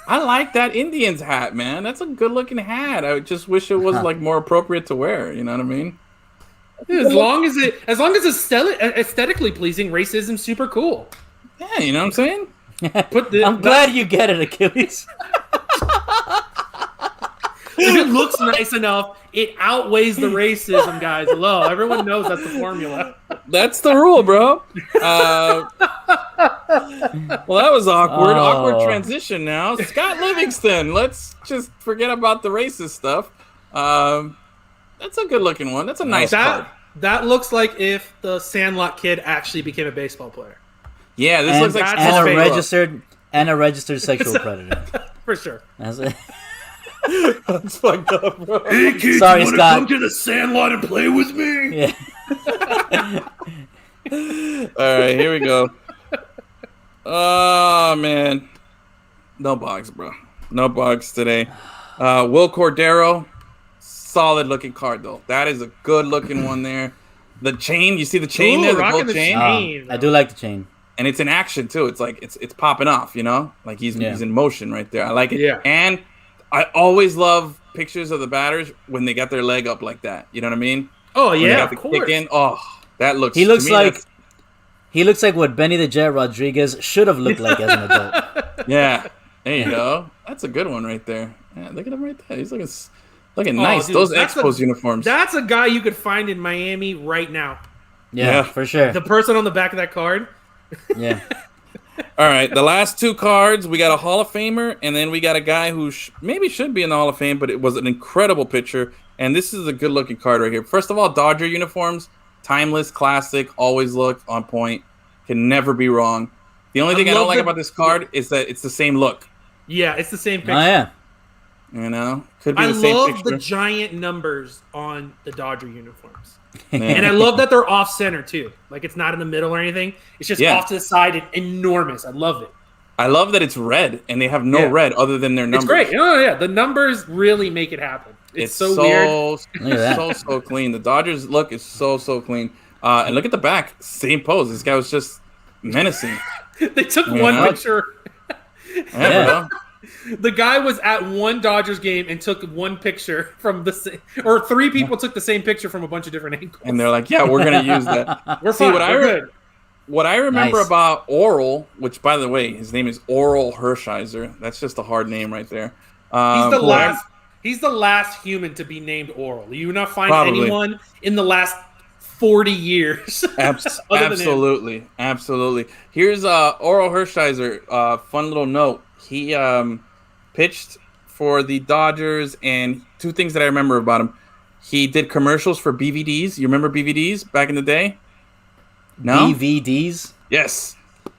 S4: I like that Indians hat, man. That's a good looking hat. I just wish it was like more appropriate to wear. You know what I mean?
S3: As long as it's aesthetically pleasing, racism's super cool.
S4: Yeah, you know what I'm saying?
S2: I'm glad you get it, Achilles.
S3: If it looks nice enough, it outweighs the racism, guys. Hello, everyone knows that's the formula.
S4: That's the rule, bro. Well, that was awkward. Awkward transition now. Scott Livingston. Let's just forget about the racist stuff. That's a good looking one. That's a nice card.
S3: That looks like if the Sandlot kid actually became a baseball player.
S4: Yeah, this looks like
S2: a registered sexual predator.
S3: For sure.
S4: That's fucked up, bro.
S3: Hey kids,
S2: sorry,
S3: wanna
S2: Scott.
S3: come to the Sandlot and play with me?
S2: Yeah.
S4: All right, here we go. Oh man, no box, bro. No box today. Will Cordero, solid looking card though. That is a good looking one there. The chain, you see the chain there, the gold chain.
S2: I do like the chain,
S4: and it's in action too. It's like it's popping off, you know, like he's in motion right there. I like it.
S3: Yeah.
S4: And I always love pictures of the batters when they got their leg up like that. You know what I mean?
S3: Oh yeah,
S4: of course. Oh, that looks.
S2: He looks like what Benny the Jet Rodriguez should have looked like as an adult.
S4: Yeah, there you go. That's a good one right there. Yeah, look at him right there. He's looking nice.
S3: Dude,
S4: those Expos uniforms.
S3: That's a guy you could find in Miami right now.
S2: Yeah, for sure.
S3: The person on the back of that card.
S2: Yeah.
S4: All right, the last two cards, we got a Hall of Famer, and then we got a guy who maybe should be in the Hall of Fame, but it was an incredible picture. And this is a good-looking card right here. First of all, Dodger uniforms, timeless, classic, always look on point, can never be wrong. The only thing I don't like about this card is that it's the same look.
S3: Yeah, it's the same picture.
S2: Oh, yeah.
S4: You know, could be
S3: the
S4: same
S3: love
S4: picture.
S3: the giant numbers on the Dodger uniforms. And I love that they're off center too. Like it's not in the middle or anything. It's just off to the side and enormous. I love it.
S4: I love that it's red and they have no red other than their numbers.
S3: It's great. Oh yeah, the numbers really make it happen. It's so weird.
S4: So clean. The Dodgers look is so clean. And look at the back, same pose. This guy was just menacing.
S3: They took one picture.
S4: Yeah.
S3: The guy was at one Dodgers game and took one picture from or three people took the same picture from a bunch of different angles.
S4: And they're like, "Yeah, we're gonna use that."
S3: We're fine. We're good.
S4: What I remember about Oral, which by the way, his name is Oral Hershiser. That's just a hard name right there.
S3: He's the last human to be named Oral. You will not find anyone in the last 40 years.
S4: Absolutely. Here's Oral Hershiser. Fun little note. He pitched for the Dodgers, and two things that I remember about him. He did commercials for BVDs. You remember BVDs back in the day? No?
S2: BVDs?
S4: Yes. It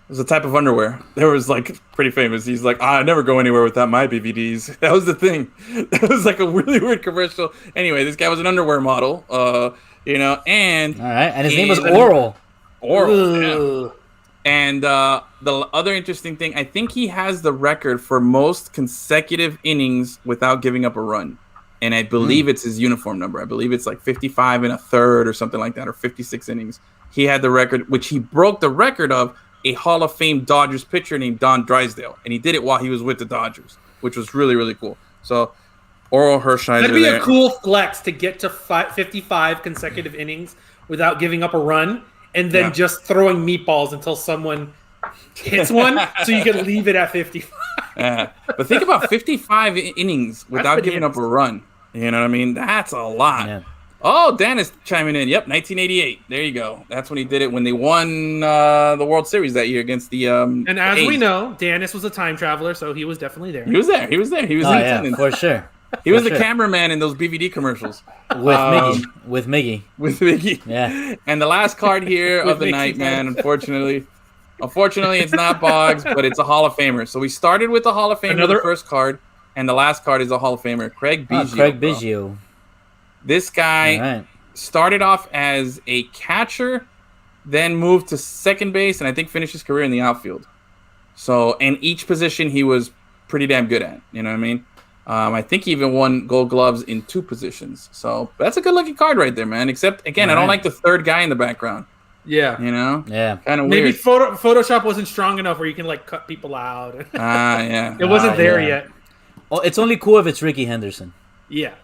S4: was a type of underwear. They was like pretty famous. He's like, I never go anywhere without my BVDs. That was the thing. That was like a really weird commercial. Anyway, this guy was an underwear model. You know, and
S2: all right, and his name was Oral.
S4: Yeah. And the other interesting thing, I think he has the record for most consecutive innings without giving up a run. And I believe it's his uniform number. I believe it's like 55 and a third or something like that, or 56 innings. He had the record, which he broke the record of a Hall of Fame Dodgers pitcher named Don Drysdale. And he did it while he was with the Dodgers, which was really, really cool. So Oral Hershiser.
S3: That'd be a cool flex to get to 55 consecutive innings without giving up a run. And then just throwing meatballs until someone hits one, so you can leave it at 55.
S4: Yeah, but think about 55 innings without giving up a run. You know what I mean? That's a lot. Yeah. Oh, Dan is chiming in. Yep, 1988. There you go. That's when he did it, when they won the World Series that year against the
S3: And as we know, Danis was a time traveler, so he was definitely there.
S4: He was there. He was in attendance.
S2: For sure.
S4: He was the cameraman in those BVD commercials.
S2: With Miggy. Yeah.
S4: And the last card here of the night, man, unfortunately, it's not Boggs, but it's a Hall of Famer. So we started with the Hall of Famer, the first card, and the last card is a Hall of Famer, Craig Biggio.
S2: Craig Biggio.
S4: This guy started off as a catcher, then moved to second base, and I think finished his career in the outfield. So, and each position he was pretty damn good at. You know what I mean? I think he even won Gold Gloves in 2 positions. So that's a good-looking card right there, man. Except, again, I don't like the third guy in the background.
S3: Yeah.
S4: You know?
S2: Yeah.
S4: Kind of weird.
S3: Maybe Photoshop wasn't strong enough where you can, like, cut people out.
S4: Yeah.
S3: It wasn't there yet.
S2: Oh, it's only cool if it's Ricky Henderson.
S3: Yeah.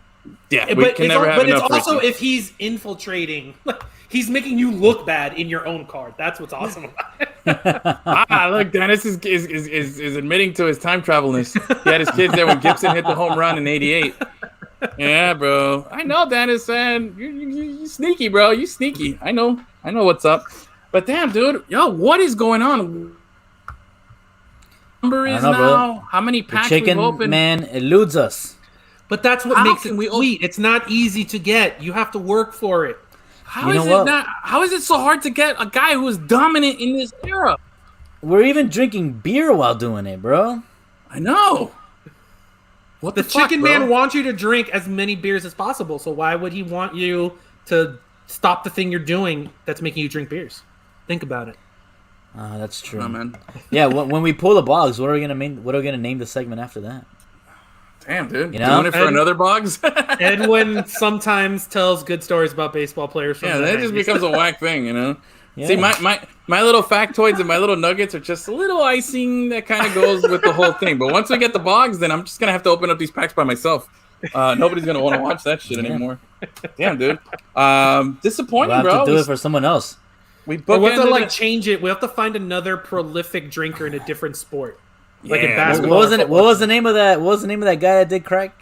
S4: Yeah, but
S3: it's also if he's infiltrating, like, he's making you look bad in your own card. That's what's awesome about it.
S4: Look, Dennis is admitting to his time travelness. He had his kids there when Gibson hit the home run in '88. Yeah, bro. I know, Dennis, man. You sneaky, bro. You sneaky. I know what's up. But damn, dude, what is going on? Number is now. Bro. How many packs
S2: the chicken
S4: we've opened?
S2: Man eludes us.
S3: But that's what makes it sweet. It's not easy to get. You have to work for it.
S4: How is it so hard to get a guy who is dominant in this era?
S2: We're even drinking beer while doing it, bro.
S4: I know.
S3: What the fuck, Chicken Man wants you to drink as many beers as possible. So why would he want you to stop the thing you're doing that's making you drink beers? Think about it.
S2: That's true.
S4: Oh, man.
S2: Yeah, when we pull the Boggs, what are we gonna name the segment after that?
S4: Damn, dude.
S2: You know?
S4: Doing it for another Boggs?
S3: Edwin sometimes tells good stories about baseball players. From
S4: that just becomes a whack thing, you know?
S2: Yeah.
S4: See, my little factoids and my little nuggets are just a little icing that kind of goes with the whole thing. But once we get the Boggs, then I'm just going to have to open up these packs by myself. Nobody's going to want to watch that shit anymore. Damn, dude. Disappointing,
S2: we'll have
S4: bro.
S2: to do it for someone else.
S3: We have to change it. We have to find another prolific drinker in a different sport. Like in basketball.
S2: What was the name of that? What was the name of that guy that did crack?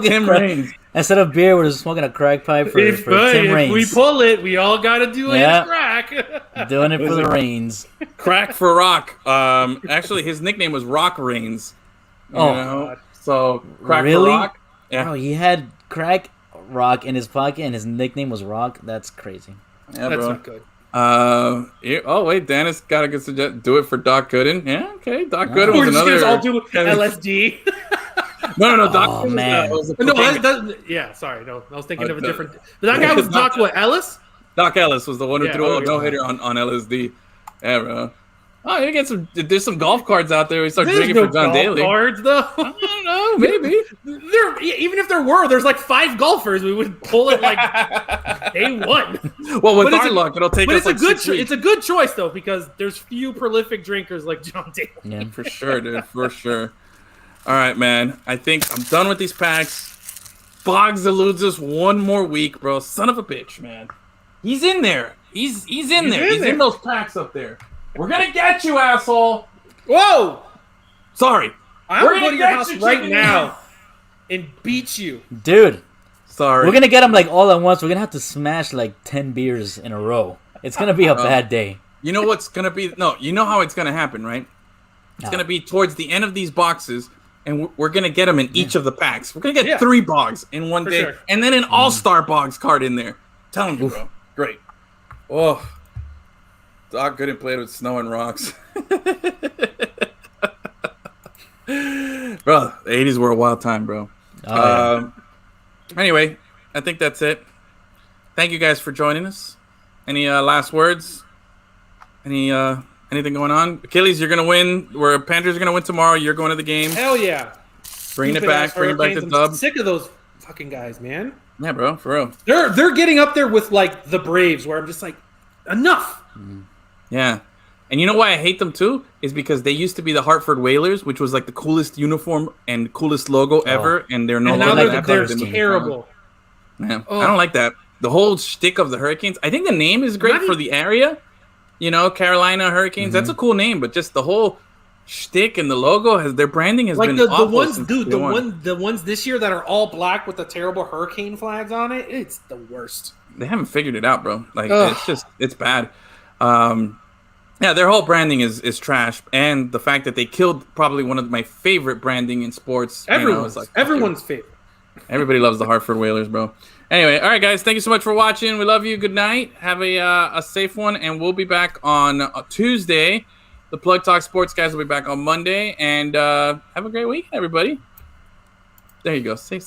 S4: Tim Raines.
S2: Instead of beer, we're just smoking a crack pipe for Tim Raines.
S3: If we pull it, we all got to do it crack.
S2: Doing it for the Raines.
S4: Crack for Rock. Actually, his nickname was Rock Raines. So crack for Rock.
S2: Yeah. Bro, he had crack Rock in his pocket, and his nickname was Rock. That's crazy.
S4: Yeah,
S3: that's
S4: bro.
S3: not good.
S4: Wait, Dennis got a good suggestion. Do it for Doc Gooden. Yeah, okay. Doc Gooden was another.
S3: All do LSD.
S4: No. Doc.
S2: Man.
S3: Sorry. No, I was thinking of a different. But that guy was Doc. What, Ellis?
S4: Doc Ellis was the one who threw a no-hitter on LSD. Yeah, bro. Oh, you get some. There's some golf cards out there. We start drinking for John Daly.
S3: Cards, though.
S4: I don't know. Maybe.
S3: Even if there were, there's like 5 golfers. We would pull it like day one.
S4: Well, with our luck, it'll take us like 6 weeks.
S3: It's a good choice though, because there's few prolific drinkers like John Daly.
S2: Yeah,
S4: for sure, dude. For sure. All right, man. I think I'm done with these packs. Boggs eludes us one more week, bro. Son of a bitch, man. He's in there. He's in there. He's in those packs up there. We're gonna get you, asshole.
S3: Whoa.
S4: Sorry.
S3: I'm gonna go to your house right now and beat you,
S2: dude.
S4: Sorry.
S2: We're gonna get them like all at once. We're gonna have to smash like 10 beers in a row. It's gonna be a bad day.
S4: You know what's gonna be? No, you know how it's gonna happen, right? It's gonna be towards the end of these boxes, and we're gonna get them in each of the packs. We're gonna get 3 Boggs in one day, and then an All-Star Boggs card in there. Telling you, bro. Great. Oh, Doc Gooden played with snow and rocks. Bro, the 80s were a wild time, bro. Anyway, I think that's it. Thank you guys for joining us. Any last words? Anything going on? Achilles, you're gonna win. Panthers are gonna win tomorrow. You're going to the game.
S3: Hell yeah!
S4: Bringing it back to the dub.
S3: I'm sick of those fucking guys, man.
S4: Yeah, bro, for real.
S3: They're getting up there with like the Braves, where I'm just like, enough.
S4: Yeah. And you know why I hate them too? Is because they used to be the Hartford Whalers, which was like the coolest uniform and coolest logo ever, and they're no longer that.
S3: They're terrible.
S4: Yeah, I don't like that. The whole shtick of the Hurricanes. I think the name is great for the area. You know, Carolina Hurricanes. That's a cool name, but just the whole shtick and the logo their branding has been awful.
S3: The ones this year that are all black with the terrible hurricane flags on it. It's the worst.
S4: They haven't figured it out, bro. Like it's bad. Yeah, their whole branding is trash, and the fact that they killed probably one of my favorite branding in sports.
S3: Everyone's favorite.
S4: Everybody loves the Hartford Whalers, bro. Anyway, all right, guys, thank you so much for watching. We love you. Good night. Have a safe one, and we'll be back on Tuesday. The Plug Talk Sports guys will be back on Monday, and have a great week, everybody. There you go. Safe.